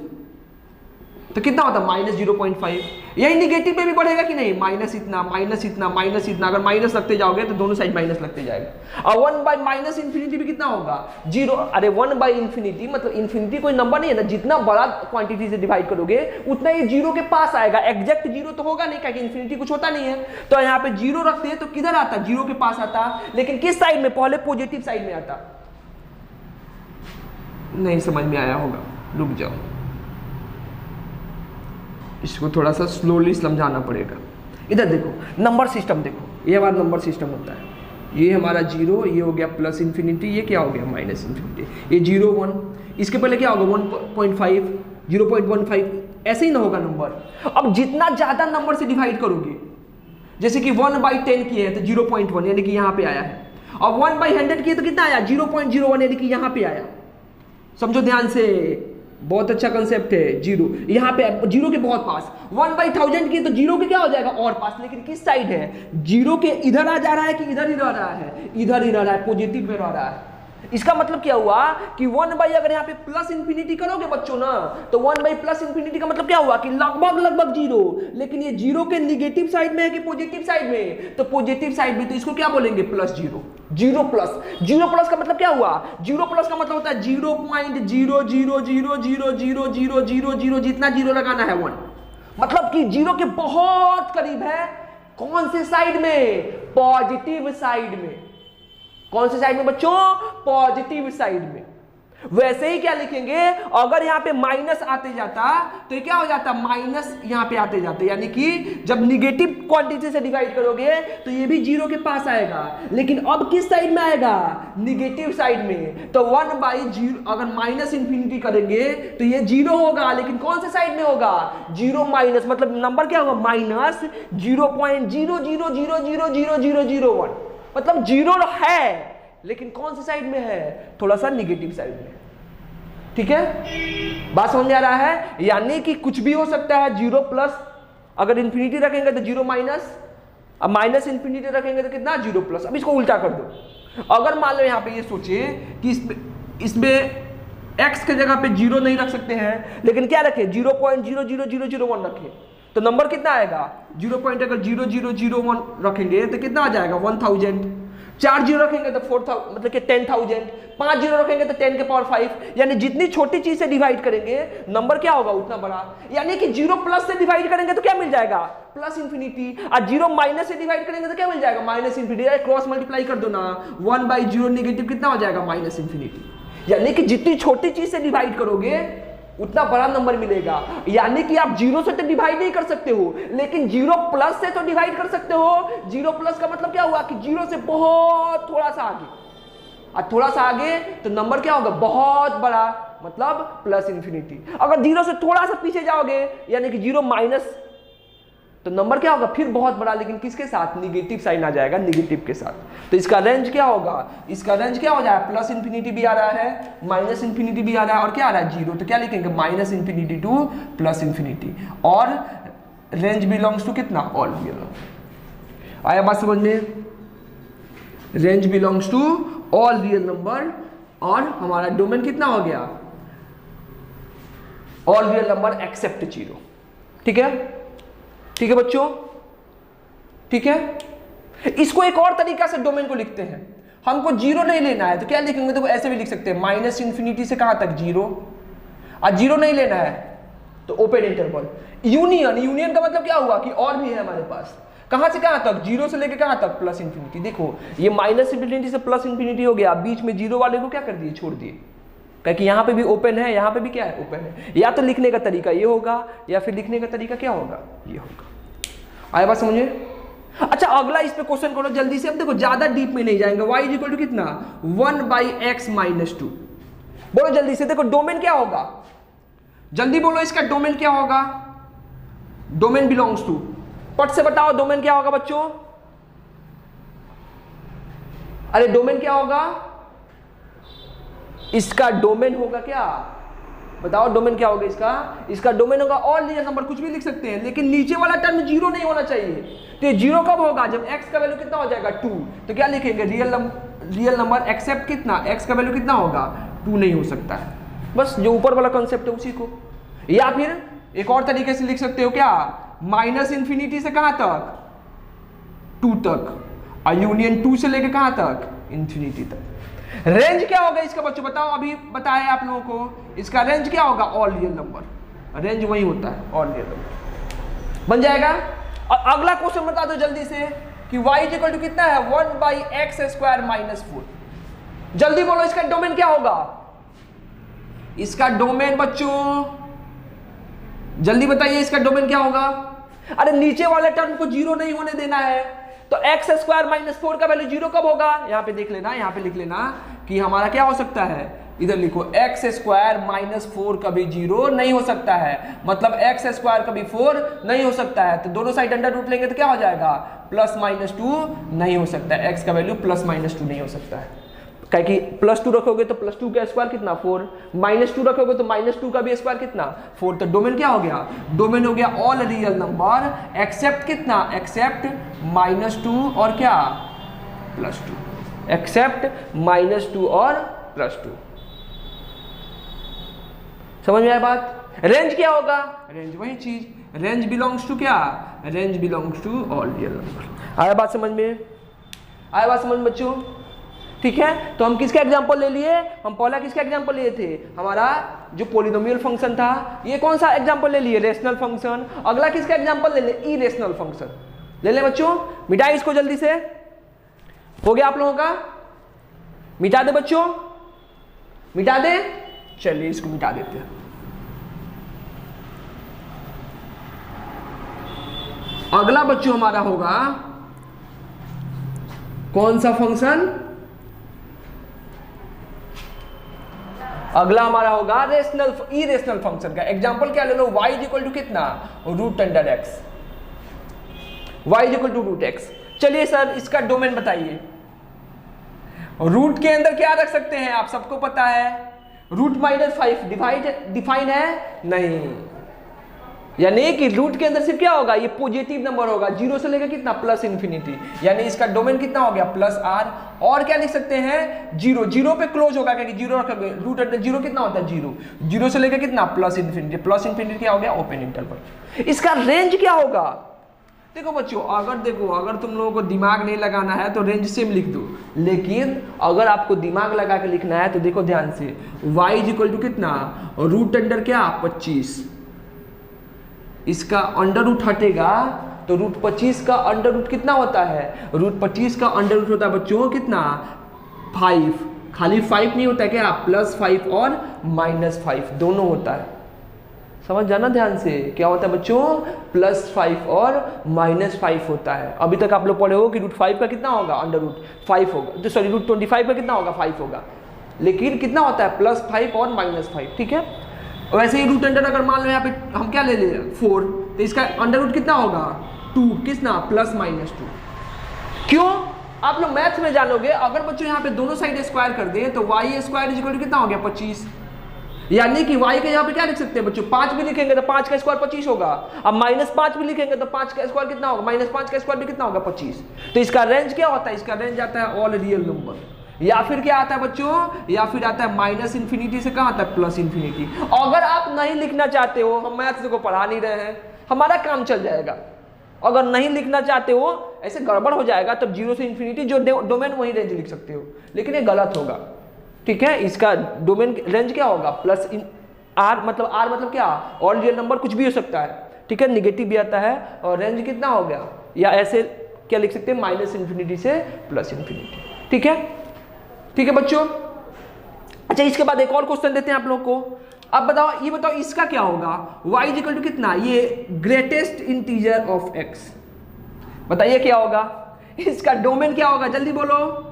तो कितना होता -0.5, यही निगेटिव में भी बढ़ेगा कि नहीं, माइनस इतना माइनस इतना माइनस इतना, अगर माइनस लगते जाओगे तो दोनों साइड माइनस लगते जाएगा। और 1/-इन्फिनिटी भी कितना होगा 0, अरे 1/इन्फिनिटी मतलब इन्फिनिटी कोई नंबर नहीं है ना, जितना बड़ा क्वांटिटी से डिवाइड करोगे उतना ये 0 के पास आएगा, एग्जैक्ट 0 तो होगा नहीं, क्योंकि इन्फिनिटी कुछ होता नहीं है, तो यहाँ पे 0 रखते हैं तो किधर आता, 0 के पास आता, लेकिन किस साइड में, पहले पॉजिटिव साइड में आता। नहीं समझ में आया होगा, रुक जाओ, इसको थोड़ा सा स्लोली समझाना पड़ेगा। इधर देखो, नंबर सिस्टम देखो, ये हमारा नंबर सिस्टम होता है, ये हमारा 0, ये हो गया प्लस इन्फिनिटी, ये क्या हो गया माइनस इन्फिनिटी, ये 0 1, इसके पहले क्या होगा 1.5, 0.15, ऐसे ही ना होगा नंबर। अब जितना ज्यादा नंबर से डिवाइड करोगे, जैसे कि 1/10 किए है तो 0.1 यानी कि यहाँ पे आया है, और 1/100 किए तो कितना आया 0.01 यानी कि यहाँ पे आया। समझो ध्यान से, बहुत अच्छा कंसेप्ट है, 0 यहाँ पे 0 के बहुत पास, 1/1000 की तो 0 के क्या हो जाएगा और पास, लेकिन किस साइड है, 0 के इधर आ जा रहा है कि इधर ही रह रहा है, इधर ही रह रहा है, पॉजिटिव में रह रहा है। इसका मतलब क्या हुआ कि 1 बाई अगर यहाँ पे प्लस इंफिनिटी करोगे बच्चों ना, तो 1 बाई प्लस इंफिनिटी का मतलब क्या हुआ कि लगभग जीरो। लेकिन ये जीरो के निगेटिव साइड में है कि पॉजिटिव साइड में, तो पॉजिटिव साइड में, तो इसको क्या बोलेंगे प्लस जीरो। जीरो प्लस का मतलब क्या हुआ, जीरो प्लस का मतलब होता है 0.000000000 जितना जीरो लगाना है 1, मतलब कि जीरो के बहुत करीब है। कौन से साइड में, पॉजिटिव साइड में। कौन से साइड में बच्चों, पॉजिटिव साइड में। वैसे ही क्या लिखेंगे, अगर यहां पे माइनस आते जाता तो ये क्या हो जाता, माइनस यहां पे आते जाते, यानी कि जब निगेटिव क्वांटिटी से डिवाइड करोगे तो ये भी जीरो के पास आएगा, लेकिन अब किस साइड में आएगा, निगेटिव साइड में। तो 1 बाई जीरो अगर माइनस इंफिनिटी करेंगे तो ये जीरो होगा, लेकिन कौन से साइड में होगा, जीरो माइनस, मतलब नंबर क्या होगा, माइनस 0.000000001, मतलब जीरो है लेकिन कौन सी साइड में है, थोड़ा सा निगेटिव साइड में। ठीक है, बात समझ में आ रहा है। यानी कि कुछ भी हो सकता है, जीरो प्लस, अगर इंफिनिटी रखेंगे तो जीरो माइनस, अब माइनस इंफिनिटी रखेंगे तो कितना, जीरो प्लस। अब इसको उल्टा कर दो, अगर मान लो यहां पे ये सोचे कि इसमें x के जगह पे जीरो नहीं रख सकते हैं, लेकिन क्या रखे, 0.00001 रखे, तो नंबर कितना आएगा, 0.00001 रखेंगे तो कितना आ जाएगा, 1000। 4 जीरो रखेंगे तो 4000, मतलब कि 10,000। 5 जीरो रखेंगे तो 10 के पावर 5, यानी जितनी छोटी चीज से डिवाइड करेंगे नंबर क्या होगा, उतना बड़ा। यानी कि जीरो प्लस से डिवाइड करेंगे तो क्या मिल जाएगा, प्लस इंफिनिटी, और जीरो माइनस से डिवाइड करेंगे तो क्या मिल जाएगा, माइनस इंफिनिटी। क्रॉस मल्टीप्लाई कर दो ना, 1 बाई जीरो निगेटिव कितना हो जाएगा, माइनस इंफिनिटी। यानी कि जितनी छोटी चीज से डिवाइड करोगे उतना बड़ा नंबर मिलेगा। यानी कि आप जीरो से तो डिवाइड नहीं कर सकते हो, लेकिन जीरो प्लस से तो डिवाइड कर सकते हो। जीरो प्लस का मतलब क्या हुआ कि जीरो से बहुत थोड़ा सा आगे, और थोड़ा सा आगे तो नंबर क्या होगा, बहुत बड़ा, मतलब प्लस इंफिनिटी। अगर जीरो से थोड़ा सा पीछे जाओगे यानी कि जीरो माइनस, तो नंबर क्या होगा, फिर बहुत बड़ा, लेकिन किसके साथ, निगेटिव साइन आ जाएगा, निगेटिव के साथ। तो इसका रेंज क्या होगा, इसका रेंज क्या हो जाएगा, प्लस इंफिनिटी भी आ रहा है, माइनस इंफिनिटी भी आ रहा है, और क्या आ रहा है, जीरो। तो क्या लिखेंगे, minus infinity to plus infinity, और रेंज बिलोंग्स टू कितना, ऑल रियल। आया बात समझ में, range belongs to all real number, और हमारा डोमेन कितना हो गया, all real number except zero. ठीक है, ठीक है बच्चों, ठीक है। इसको एक और तरीका से डोमेन को लिखते हैं, हमको जीरो नहीं लेना है तो क्या लिखेंगे, तो ऐसे भी लिख सकते हैं, माइनस इंफिनिटी से कहां तक, जीरो, और जीरो नहीं लेना है तो ओपन इंटरवल। यूनियन का मतलब क्या हुआ कि और भी है हमारे पास, कहां से कहां तक, जीरो से लेके कहां तक, प्लस इंफिनिटी। देखो ये माइनस इंफिनिटी से प्लस इंफिनिटी हो गया, बीच में जीरो वाले को क्या कर दिए, छोड़ दिए, क्योंकि यहां पे भी ओपन है, यहां पे भी क्या है, ओपन है। या तो लिखने का तरीका ये होगा, या फिर लिखने का तरीका क्या होगा, ये होगा। आया बात समझे। अच्छा अगला इस पे क्वेश्चन करो जल्दी से। अब देखो ज्यादा डीप में नहीं जाएंगे, y इक्वल टू कितना, 1 बाई एक्स माइनस 2। बोलो जल्दी से, देखो डोमेन क्या होगा, जल्दी बोलो, इसका डोमेन क्या होगा, डोमेन बिलोंग्स टू, पट से बताओ डोमेन क्या होगा बच्चों, अरे डोमेन क्या होगा, इसका डोमेन होगा क्या, बताओ डोमेन क्या होगा इसका डोमेन होगा ऑल रियल नंबर। कुछ भी लिख सकते हैं, लेकिन नीचे वाला टर्म जीरो नहीं होना चाहिए। तो ये जीरो कब होगा, जब x का वैल्यू कितना हो जाएगा, 2। तो क्या लिखेंगे, रियल नंबर एक्सेप्ट कितना, x का वैल्यू कितना होगा, 2 नहीं हो सकता है। बस जो ऊपर वाला कॉन्सेप्ट है उसी को। या फिर एक और तरीके से लिख सकते हो क्या, माइनस इंफिनिटी से कहां तक, 2 तक, और यूनियन 2 से लेके कहां तक, इंफिनिटी तक। रेंज क्या होगा इसका बच्चों, बताओ, अभी बताया आप लोगों को, इसका रेंज क्या होगा, ऑल रियल नंबर। रेंज वही होता है, ऑल रियल नंबर बन जाएगा। और अगला क्वेश्चन बता दो जल्दी से कि y इक्वल टू कितना है, 1 बाई एक्स स्क्वायर माइनस 4। जल्दी बोलो इसका डोमेन क्या होगा, इसका डोमेन बच्चों जल्दी बताइए, इसका डोमेन क्या होगा। अरे नीचे वाले टर्म को जीरो नहीं होने देना है, तो एक्स स्क्वायर माइनस 4 का वैल्यू जीरो कब होगा, यहां पे देख लेना, यहां पे लिख लेना कि हमारा क्या हो सकता है, इधर लिखो एक्स स्क्वायर माइनस 4 कभी जीरो नहीं हो सकता है, मतलब एक्स स्क्वायर कभी 4 नहीं हो सकता है। तो दोनों साइड अंडर रूट लेंगे तो क्या हो जाएगा, प्लस माइनस 2 नहीं हो सकता है, एक्स का वैल्यू प्लस माइनस 2 नहीं हो सकता है। क्योंकि प्लस 2 रखोगे तो प्लस 2 का स्क्वायर कितना, 4, माइनस 2 रखोगे तो माइनस 2 का भी स्क्वायर कितना, 4। तो डोमेन क्या हो गया, डोमेन हो गया ऑल रियल नंबर एक्सेप्ट कितना, एक्सेप्ट माइनस 2 और क्या, प्लस 2। एक्सेप्ट -2 और +2। समझ में आया बात? रेंज क्या होगा? रेंज वही चीज, रेंज बिलोंग्स टू क्या? Range belongs to all real number. आया बात समझ में? आया बात समझ में बच्चों? ठीक है, तो हम किसका एग्जांपल ले लिए? हम पहला किसका एग्जांपल लिए थे? हमारा जो पॉलिनोमियल फंक्शन था, ये कौन सा एग्जांपल ले लिए? Rational function. अगला किसका एग्जांपल ले ले? इरेशनल फंक्शन ले ले बच्चों। मिटाए इसको जल्दी से। हो गया आप लोगों का? मिटा दे बच्चों, मिटा दे। चलिए इसको मिटा देते हैं। अगला बच्चों हमारा होगा कौन सा फंक्शन? अगला हमारा होगा रेशनल इरेशनल फंक्शन का एग्जांपल क्या ले लो? y इक्वल टू कितना? √x। y equal to √x। चलिए सर इसका डोमेन बताइए। रूट के अंदर क्या रख सकते हैं? आप सबको पता है √-5 डिफाइन है नहीं, यानी कि रूट के अंदर सिर्फ क्या होगा? ये पॉजिटिव नंबर होगा, 0 से लेकर कितना? +∞। यानी इसका डोमेन कितना हो गया? +r। और क्या लिख सकते हैं? 0 पे क्लोज होगा, क्योंकि 0 √0 कितना होता है? 0 से लेकर कितना? +∞। क्या हो गया? Open interval. इसका रेंज क्या होगा? देखो बच्चों, अगर तुम लोगों को दिमाग नहीं लगाना है तो रेंज सेम लिख दो, लेकिन अगर आपको दिमाग लगा के लिखना है तो देखो ध्यान से, y इक्वल टू कितना? √25। इसका अंडर रूट हटेगा तो √25 का अंडर रूट कितना होता है? √25 का अंडर रूट होता है बच्चों कितना? 5। खाली 5 नहीं होता है क्या? +5 और -5 दोनों होता है। समझ जाना ध्यान से, क्या होता है बच्चों? +5 और -5 होता है। अभी तक आप लोग पढ़े हो कि √5 का कितना होगा? अंडर रूट 5 होगा, तो सॉरी √25 का कितना होगा? 5 होगा, लेकिन कितना होता है? +5 और -5। ठीक है, वैसे ही रूट अंडर अगर मान लो यहाँ पे हम क्या ले ले 4, तो इसका अंडर रूट कितना होगा? 2। कितना? +-2। क्यों? आप लोग मैथ में जानोगे। अगर बच्चों यहाँ पे दोनों साइड स्क्वायर कर दें तो y² कितना हो गया? 25। यानी कि y के यहाँ पे क्या लिख सकते हैं बच्चों? 5 भी लिखेंगे तो 5 का स्क्वायर 25 होगा। अब -5 भी लिखेंगे तो 5 का स्क्वायर कितना होगा? -5 का स्क्वायर भी कितना होगा? 25। तो इसका रेंज क्या होता है? इसका रेंज आता है ऑल रियल नंबर, या फिर क्या आता है बच्चों? या फिर आता है -∞ से कहाँ आता है? +∞। अगर आप नहीं लिखना चाहते हो, हम मैथ्स को पढ़ा नहीं रहे हैं, हमारा काम चल जाएगा। अगर नहीं लिखना चाहते हो, ऐसे गड़बड़ हो जाएगा, तब 0 से ∞ जो डोमेन वही रेंज लिख सकते हो, लेकिन ये गलत होगा। ठीक है, इसका डोमेन रेंज क्या होगा? +r मतलब क्या? ऑल रियल नंबर कुछ भी हो सकता है। ठीक है, निगेटिव भी आता है। और रेंज कितना हो गया? या ऐसे क्या लिख सकते हैं? -∞ से +∞। ठीक है, ठीक है बच्चों। अच्छा, इसके बाद एक और क्वेश्चन देते हैं आप लोग को। अब बताओ, ये बताओ इसका क्या होगा? y इक्वल टू कितना? ये ग्रेटेस्ट इंटीजर ऑफ x। बताइए क्या होगा? इसका डोमेन क्या होगा? जल्दी बोलो।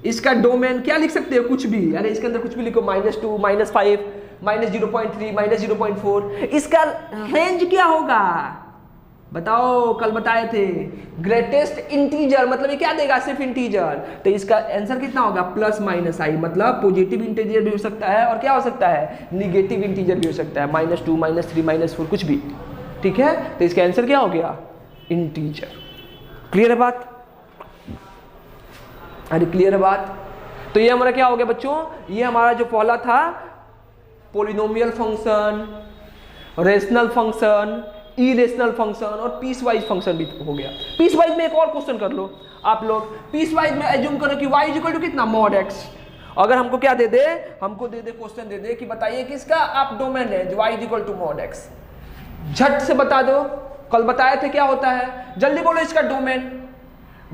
इसका डोमेन क्या लिख सकते हो? कुछ भी। अरे इसके अंदर कुछ भी लिखो, -2, -5, -0.3, -0.4। इसका रेंज क्या होगा? बताओ, कल बताए थे ग्रेटेस्ट इंटीजर मतलब ये क्या देगा? सिर्फ इंटीजर। तो इसका आंसर कितना होगा? +-i, मतलब पॉजिटिव इंटीजर भी हो सकता है और क्या हो सकता है? निगेटिव इंटीजर भी हो सकता है, -2, -3, -4 कुछ भी। ठीक है, तो इसका आंसर क्या हो गया? इंटीजर। क्लियर है बात? अरे क्लियर है बात? तो ये हमारा क्या हो गया बच्चों? ये हमारा जो पहला था polynomial function, rational function, irrational function और पीस वाइज फंक्शन भी हो गया। पीस वाइज में एक और क्वेश्चन कर लो आप लोग। पीस वाइज में एज्यूम करो कि y इक्वल टू कितना? mod x। अगर हमको क्या दे दे? हमको दे दे क्वेश्चन दे दे कि बताइए किसका आप डोमेन है जो y equal to mod x। झट से बता दो, कल बताए थे क्या होता है। जल्दी बोलो इसका डोमेन।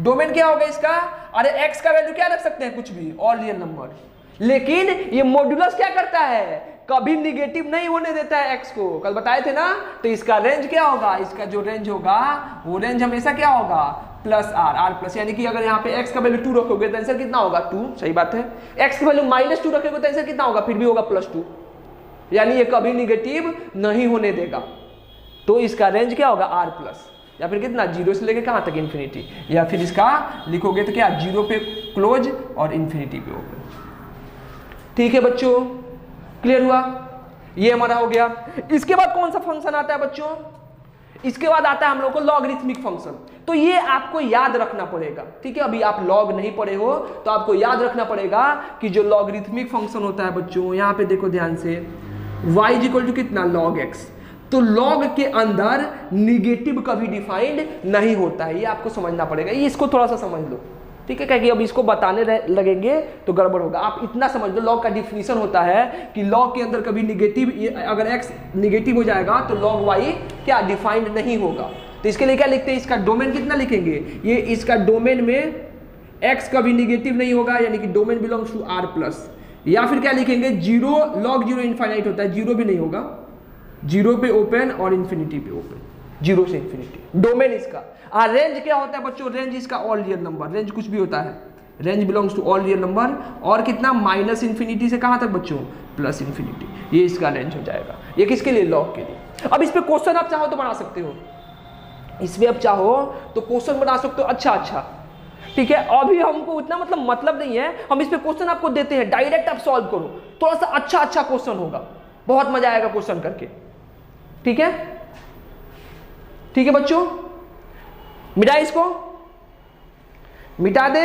डोमेन क्या होगा इसका? अरे x का वैल्यू क्या रख सकते हैं? कुछ भी, ऑल रियल नंबर। लेकिन ये मॉड्यूलस क्या करता है? कभी निगेटिव नहीं होने देता है x को, कल बताए थे ना। तो इसका रेंज क्या होगा? इसका जो रेंज होगा वो रेंज हमेशा क्या होगा? +r, यानी कि अगर यहाँ पे x का वैल्यू 2 रखोगे तो आंसर कितना होगा? 2। सही बात है। x की वैल्यू -2 रखोगे तो आंसर कितना होगा? फिर भी होगा +2, यानी ये कभी निगेटिव नहीं होने देगा। तो इसका रेंज क्या होगा? r+, या फिर कितना? 0 से लेकर कहाँ तक? इन्फिनिटी। या फिर इसका लिखोगे तो क्या? 0 पे क्लोज और इन्फिनिटी पे होगा। ठीक है बच्चों, क्लियर हुआ? ये हमारा हो गया। इसके बाद कौन सा फंक्शन आता है बच्चों? इसके बाद आता है हम लोग को लॉगरिथमिक फंक्शन। तो ये आपको याद रखना पड़ेगा, ठीक है। अभी आप लॉग नहीं पढ़े हो तो आपको याद रखना पड़ेगा कि जो लॉगरिथमिक फंक्शन होता है बच्चों, यहाँ पे देखो ध्यान से, y इज इक्वल टू कितना लॉग x। तो लॉग के अंदर निगेटिव कभी डिफाइंड नहीं होता है, ये आपको समझना पड़ेगा। ये इसको थोड़ा सा समझ लो, ठीक है, क्योंकि अब इसको बताने लगेंगे तो गड़बड़ होगा। आप इतना समझ लो, लॉग का डिफिनीशन होता है कि लॉग के अंदर कभी निगेटिव, अगर x निगेटिव हो जाएगा तो लॉग y क्या डिफाइंड नहीं होगा। तो इसके लिए क्या लिखते हैं, इसका डोमेन कितना लिखेंगे, ये इसका डोमेन में x कभी निगेटिव नहीं होगा, यानी कि domain belongs to r plus. या फिर क्या लिखेंगे, जीरो, लॉग जीरो इनफाइनाइट होता है, जीरो भी नहीं होगा, जीरो पे ओपन और इन्फिनिटी पे ओपन, जीरो से इन्फिनिटी डोमेन इसका। रेंज क्या होता है बच्चों, रेंज इसका ऑल रियल नंबर, रेंज कुछ भी होता है, range belongs to all real number. और कितना, माइनस इन्फिनिटी से कहां तक बच्चों, प्लस इन्फिनिटी, ये इसका रेंज हो जाएगा। ये किसके लिए, लॉग के लिए। अब इस पे क्वेश्चन आप चाहो तो बना सकते हो, इसमें आप चाहो तो क्वेश्चन बना सकते हो, अच्छा, ठीक है। अभी हमको उतना मतलब नहीं है, हम इस पे क्वेश्चन आपको देते हैं, डायरेक्ट आप सॉल्व करो, थोड़ा सा अच्छा क्वेश्चन होगा, बहुत मजा आएगा क्वेश्चन करके, ठीक है। ठीक है बच्चों, मिटा इसको, मिटा दे,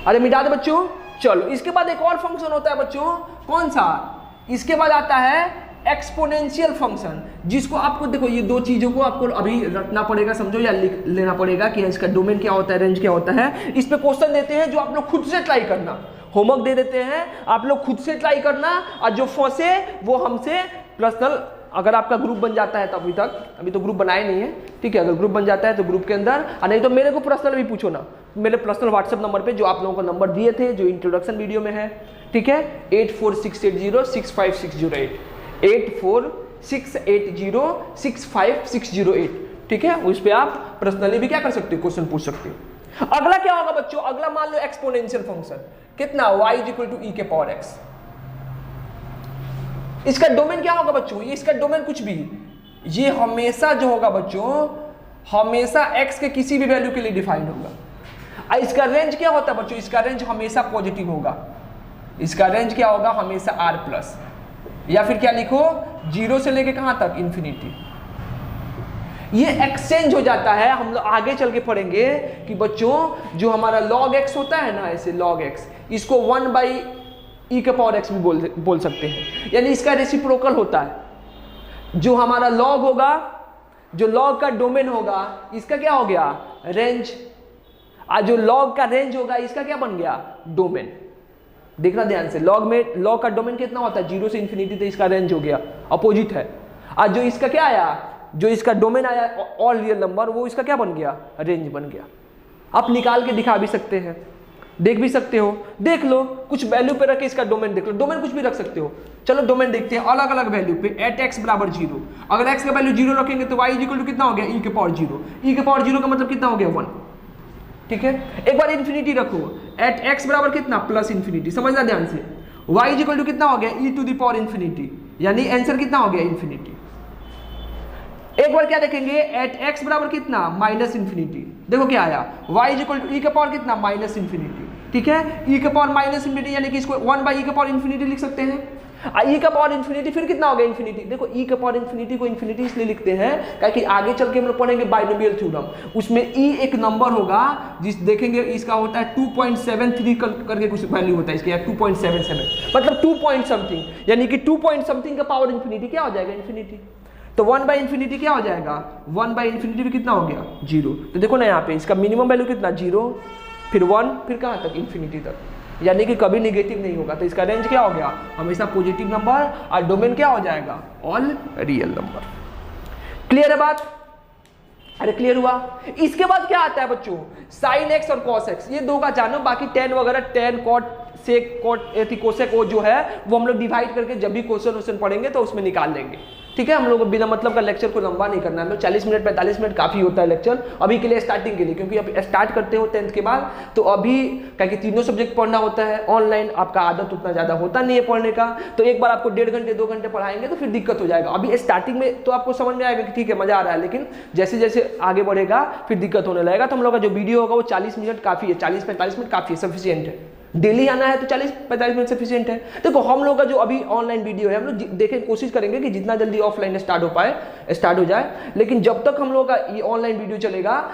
अरे मिटा दे बच्चों। चलो इसके बाद एक और फंक्शन होता है बच्चों, कौन सा, इसके बाद आता है एक्सपोनेंशियल फंक्शन, जिसको आपको देखो, ये दो चीजों को आपको अभी रखना पड़ेगा, समझो, या लिख लेना पड़ेगा कि इसका डोमेन क्या होता है, रेंज क्या होता है। इस पे क्वेश्चन देते हैं जो आप लोग खुद से ट्राई करना, होमवर्क दे देते हैं, आप लोग खुद से ट्राई करना, और जो फंसे वो हमसे पर्सनल, अगर आपका ग्रुप बन जाता है तो अभी तो ग्रुप बनाए नहीं है, ठीक है, अगर ग्रुप बन जाता है तो ग्रुप के अंदर, और नहीं तो मेरे को पर्सनल भी पूछो ना, मेरे पर्सनल व्हाट्सएप नंबर पे जो आप लोगों को नंबर दिए थे, जो इंट्रोडक्शन वीडियो में है, ठीक है, 8468065608, 8468065608, ठीक है, उस पर आप पर्सनली भी क्या कर सकते हो, क्वेश्चन पूछ सकते हो। अगला क्या होगा बच्चों, अगला मान लो एक्सपोनेंशियल फंक्शन, कितना, y is equal to e के पावर x। इसका डोमेन क्या होगा बच्चों, ये इसका डोमेन कुछ भी, ये हमेशा जो होगा बच्चों, हमेशा x के किसी भी वैल्यू के लिए डिफाइंड होगा। इसका रेंज क्या होता है बच्चों, इसका रेंज हमेशा पॉजिटिव होगा, इसका रेंज क्या होगा, हमेशा r प्लस, या फिर क्या लिखो, जीरो से लेके कहां तक, इन्फिनिटी। ये एक्सचेंज हो जाता है, हम लोग आगे चल के पढ़ेंगे कि बच्चों जो हमारा log x होता है ना, ऐसे log x, इसको 1/e के पावर x भी बोल सकते हैं, यानी इसका रेसिप्रोकल होता है। जो हमारा log होगा, जो log का डोमेन होगा, इसका क्या हो गया, रेंज, और जो log का रेंज होगा, इसका क्या बन गया, डोमेन। देखना ध्यान से, log का डोमेन कितना होता है, जीरो से इन्फिनिटी, तो इसका रेंज हो गया, अपोजिट है। और जो इसका क्या आया, जो इसका डोमेन आया ऑल रियल नंबर, वो इसका क्या बन गया, रेंज बन गया। आप निकाल के दिखा भी सकते हैं, देख भी सकते हो, देख लो, कुछ वैल्यू पे रख के इसका डोमेन देख लो, डोमेन कुछ भी रख सकते हो। चलो डोमेन देखते हैं, अलग अलग वैल्यू पे, एट x बराबर 0, अगर x का वैल्यू 0 रखेंगे तो y इज इक्वल टू कितना हो गया, e के पावर 0, e के पावर 0 का मतलब कितना हो गया, 1, ठीक है। एक बार इन्फिनिटी रखो, एट x बराबर कितना, प्लस इन्फिनिटी, समझना ध्यान से, y इज इक्वल टू कितना हो गया, e to the power infinity, यानी आंसर कितना हो गया, इन्फिनिटी। एक बार क्या देखेंगे, एट x बराबर कितना, माइनस इन्फिनिटी, देखो क्या आया, y is equal to e के पावर कितना, माइनस इन्फिनिटी, ठीक है, e के पावर माइनस इन्फिनिटी, यानी कि इसको 1/e के पावर इन्फिनिटी लिख सकते हैं। e का पावर इन्फिनिटी फिर कितना हो गया, इन्फिनिटी। देखो e के पावर इन्फिनिटी को इन्फिनिटी इसलिए लिखते हैं क्योंकि आगे चल के हम लोग पढ़ेंगे बाइनोमियल थ्योरम, उसमें e एक नंबर होगा, जिस देखेंगे इसका होता है 2.73 करके कुछ वैल्यू होता है इसके, 2.77 मतलब 2 पॉइंट समथिंग, यानी कि 2 पॉइंट समथिंग का पावर इन्फिनिटी क्या हो जाएगा, इन्फिनिटी। तो 1/इन्फिनिटी क्या हो जाएगा, 1/इन्फिनिटी भी कितना हो गया, 0। तो देखो ना यहाँ पे इसका मिनिमम वैल्यू कितना, 0, फिर 1, फिर कहाँ तक, इन्फिनिटी तक, यानी कि कभी नेगेटिव नहीं होगा। तो इसका रेंज क्या हो गया, हमेशा पॉजिटिव नंबर, और डोमेन क्या हो जाएगा, ऑल रियल नंबर। क्लियर है बात, अरे क्लियर हुआ। इसके बाद क्या आता है बच्चों, साइन एक्स और कॉस एक्स, ये दो का जानो, बाकी टेन वगैरह, tan cot sec cot cosec वो जो है वो हम लोग डिवाइड करके जब भी क्वेश्चन पढ़ेंगे तो उसमें निकाल लेंगे, ठीक है। हम लोग बिना मतलब का लेक्चर को लंबा नहीं करना है, 40 मिनट 45 मिनट काफी होता है लेक्चर अभी के लिए, स्टार्टिंग के लिए, क्योंकि अब स्टार्ट करते हो 10th के बाद, तो अभी क्योंकि तीनों सब्जेक्ट पढ़ना होता है, ऑनलाइन आपका आदत उतना ज्यादा होता नहीं है पढ़ने का, तो एक बार आपको 1.5 घंटे 2 घंटे पढ़ाएंगे तो फिर दिक्कत हो जाएगा। अभी स्टार्टिंग में तो आपको समझ में आएगा कि ठीक है मजा आ रहा है, लेकिन जैसे जैसे आगे बढ़ेगा फिर दिक्कत होने लगेगा। तो हम लोग का जो वीडियो होगा वो 40 मिनट काफी है, 40-45 मिनट काफी है, सफिशियंट है, डेली आना है तो 40-45 मिनट सफिशिएंट है। देखो हम लोग का जो अभी ऑनलाइन वीडियो है हम लोग देखें, कोशिश करेंगे कि जितना जल्दी ऑफलाइन स्टार्ट हो जाए, लेकिन जब तक हम लोग का ये ऑनलाइन वीडियो चलेगा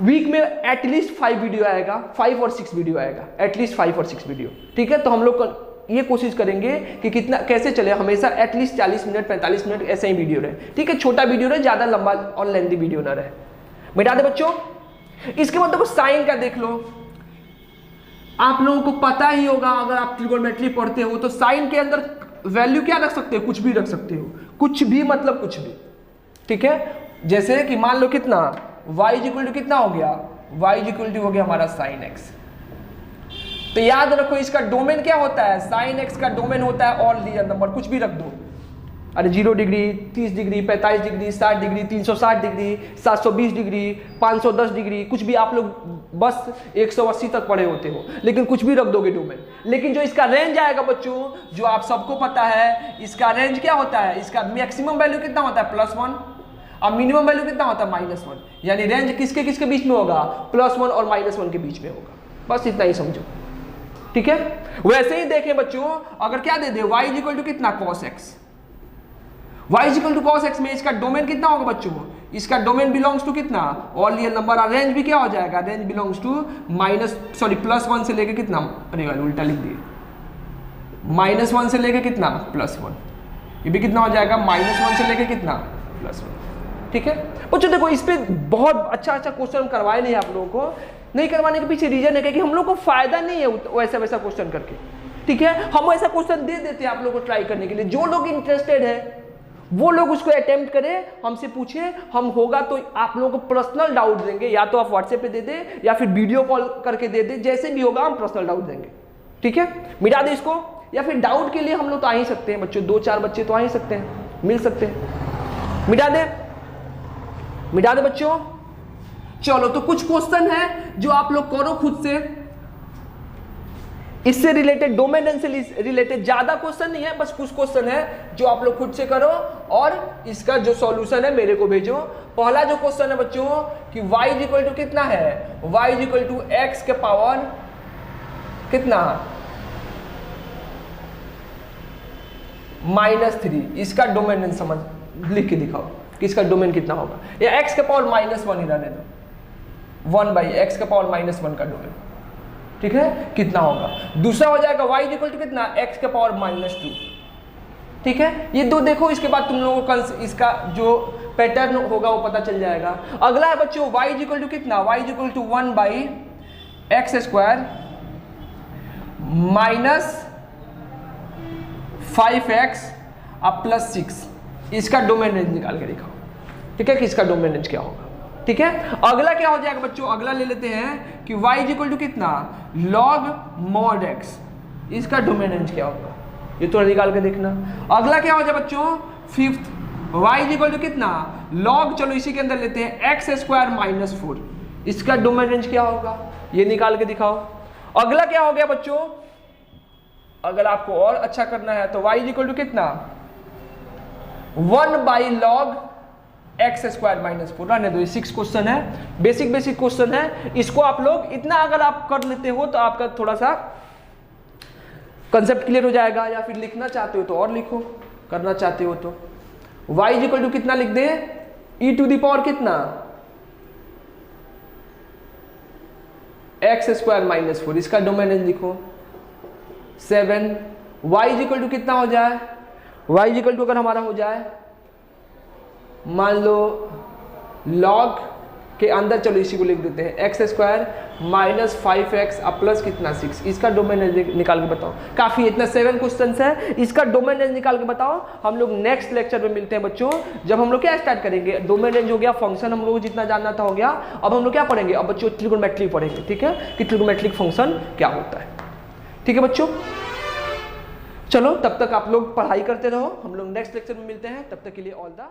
वीक में एटलीस्ट 5 वीडियो आएगा, 5 और 6 वीडियो आएगा, एटलीस्ट 5 और 6 वीडियो। ठीक है, तो हम लोग ये कोशिश करेंगे कि कितना कैसे चले, हमेशा एटलीस्ट 40 मिनट 45 मिनट ऐसे ही वीडियो रहे। ठीक है, छोटा वीडियो रहे, ज्यादा लंबा और लेंथी वीडियो ना रहे। मिटा दे बच्चों। इसके बाद देखो साइन का देख लो, आप लोगों को पता ही होगा अगर आप ट्रिगोनोमेट्री पढ़ते हो तो साइन के अंदर वैल्यू क्या रख सकते हो, कुछ भी रख सकते हो, कुछ भी मतलब कुछ भी। ठीक है, जैसे कि मान लो कितना y इक्वल टू कितना हो गया, y इक्वल टू हो गया हमारा साइन x। तो याद रखो इसका डोमेन क्या होता है, साइन x का डोमेन होता है ऑल रियल नंबर, कुछ भी रख दो। अरे 0 degree, 30 degree, 45 degree, 60 degree, 360 degree, 720 degree, 510 degree, कुछ भी आप लोग बस 180 तक पढ़े होते हो, लेकिन कुछ भी रख दोगे डोमेन। लेकिन जो इसका रेंज आएगा बच्चों, जो आप सबको पता है, इसका रेंज क्या होता है, इसका मैक्सिमम वैल्यू कितना होता है +1 और मिनिमम वैल्यू कितना होता है -1। यानी रेंज किसके किसके बीच में होगा, +1 और -1 के बीच में होगा। बस इतना ही समझो। ठीक है, वैसे ही देखें बच्चों, अगर क्या दे दे y इक्वल टू कितना cos x, y equal to cos x में इसका डोमेन कितना होगा बच्चों, इसका डोमेन बिलोंग्स टू कितना ऑल रियल नंबर, और रेंज भी क्या हो जाएगा, रेंज बिलोंग्स टू +1 से लेके कितना, अरे वाले उल्टा लिख दिए, -1 से लेके कितना +1, ये भी कितना हो जाएगा -1 से लेके कितना +1। ठीक है बच्चों, देखो इस पे बहुत अच्छा क्वेश्चन हम करवाए नहीं आप लोगों को, नहीं करवाने के पीछे रीजन है कि हम लोग को फायदा नहीं है वैसा क्वेश्चन करके। ठीक है, हम ऐसा क्वेश्चन दे देते हैं आप लोगों को ट्राई करने के लिए, जो लोग इंटरेस्टेड है वो लोग उसको अटेम्प्ट करें, हमसे पूछे, हम होगा तो आप लोगों को पर्सनल डाउट देंगे, या तो आप व्हाट्सएप पे दे दे या फिर वीडियो कॉल करके दे दे, जैसे भी होगा हम पर्सनल डाउट देंगे। ठीक है, मिटा दे इसको, या फिर डाउट के लिए हम लोग तो आ ही सकते हैं बच्चों, 2-4 बच्चे तो आ ही सकते हैं, मिल सकते हैं। मिटा दे बच्चों। चलो तो कुछ क्वेश्चन है जो आप लोग करो खुद से, इससे रिलेटेड, डोमेन से रिलेटेड ज्यादा क्वेश्चन नहीं है, बस कुछ क्वेश्चन है जो आप लोग खुद से करो और इसका जो सॉल्यूशन है मेरे को भेजो। पहला जो क्वेश्चन है बच्चों कि y इक्वल टू कितना है, y इक्वल टू x के पावर कितना -3, इसका डोमेन समझ लिख के दिखाओ कि इसका डोमेन कितना होगा, या x के पावर -1 ही रहने दो, 1/x के पावर -1 का डोमेन। ठीक है, कितना होगा। दूसरा हो जाएगा y इक्वल टू कितना, x के पावर -2। ठीक है, ये दो देखो, इसके बाद तुम लोगों को इसका जो पैटर्न होगा वो पता चल जाएगा। अगला है बच्चों y इक्वल टू कितना, y equal to 1/x² -5x अब +6, इसका डोमेन रेंज निकाल के दिखाओ। ठीक है, कि इसका डोमेन रेंज क्या होगा। ठीक है, अगला क्या हो जाएगा बच्चों, अगला ले लेते हैं कि y इक्वल टू कितना log mod x, इसका डोमेन रेंज क्या होगा, ये थोड़ा निकाल के देखना। अगला क्या हो जाएगा बच्चों, 5th y इक्वल टू कितना log, चलो इसी के अंदर लेते हैं x² -4, इसका डोमेन रेंज क्या होगा, ये निकाल के दिखाओ। अगला क्या हो गया बच्चों, अगर आपको और अच्छा करना है तो y इक्वल टू कितना 1/log x² -4 रहने दो। ये 6 क्वेश्चन है, बेसिक क्वेश्चन है। इसको आप लोग इतना अगर आप कर लेते हो तो आपका थोड़ा सा कंसेप्ट क्लियर हो जाएगा, या फिर लिखना चाहते हो तो और लिखो, करना चाहते हो तो y इक्वल टू कितना लिख दें, e⁻ कितना x² -4, इसका डोमेन रेंज लिखो 7। y इक्वल टू कितना हो जाए, y इक्वल टू अगर हमारा हो जाए मान लो log के अंदर, चलो इसी को लिख देते हैं x² -5x अब प्लस कितना 6, इसका डोमेन रेंज निकाल के बताओ। काफी, इतना 7 क्वेश्चन है, इसका डोमेन रेंज निकाल के बताओ। हम लोग नेक्स्ट लेक्चर में मिलते हैं बच्चों, जब हम लोग क्या स्टार्ट करेंगे, डोमेन रेंज हो गया, फंक्शन हम लोग को जितना जानना था हो गया, अब हम लोग क्या पढ़ेंगे, अब बच्चों ट्रिगोनोमेट्री पढ़ेंगे। ठीक है, कि ट्रिगोनोमेट्रिक फंक्शन क्या होता है। ठीक है बच्चों, चलो तब तक आप लोग पढ़ाई करते रहो, हम लोग नेक्स्ट लेक्चर में मिलते हैं, तब तक के लिए ऑल द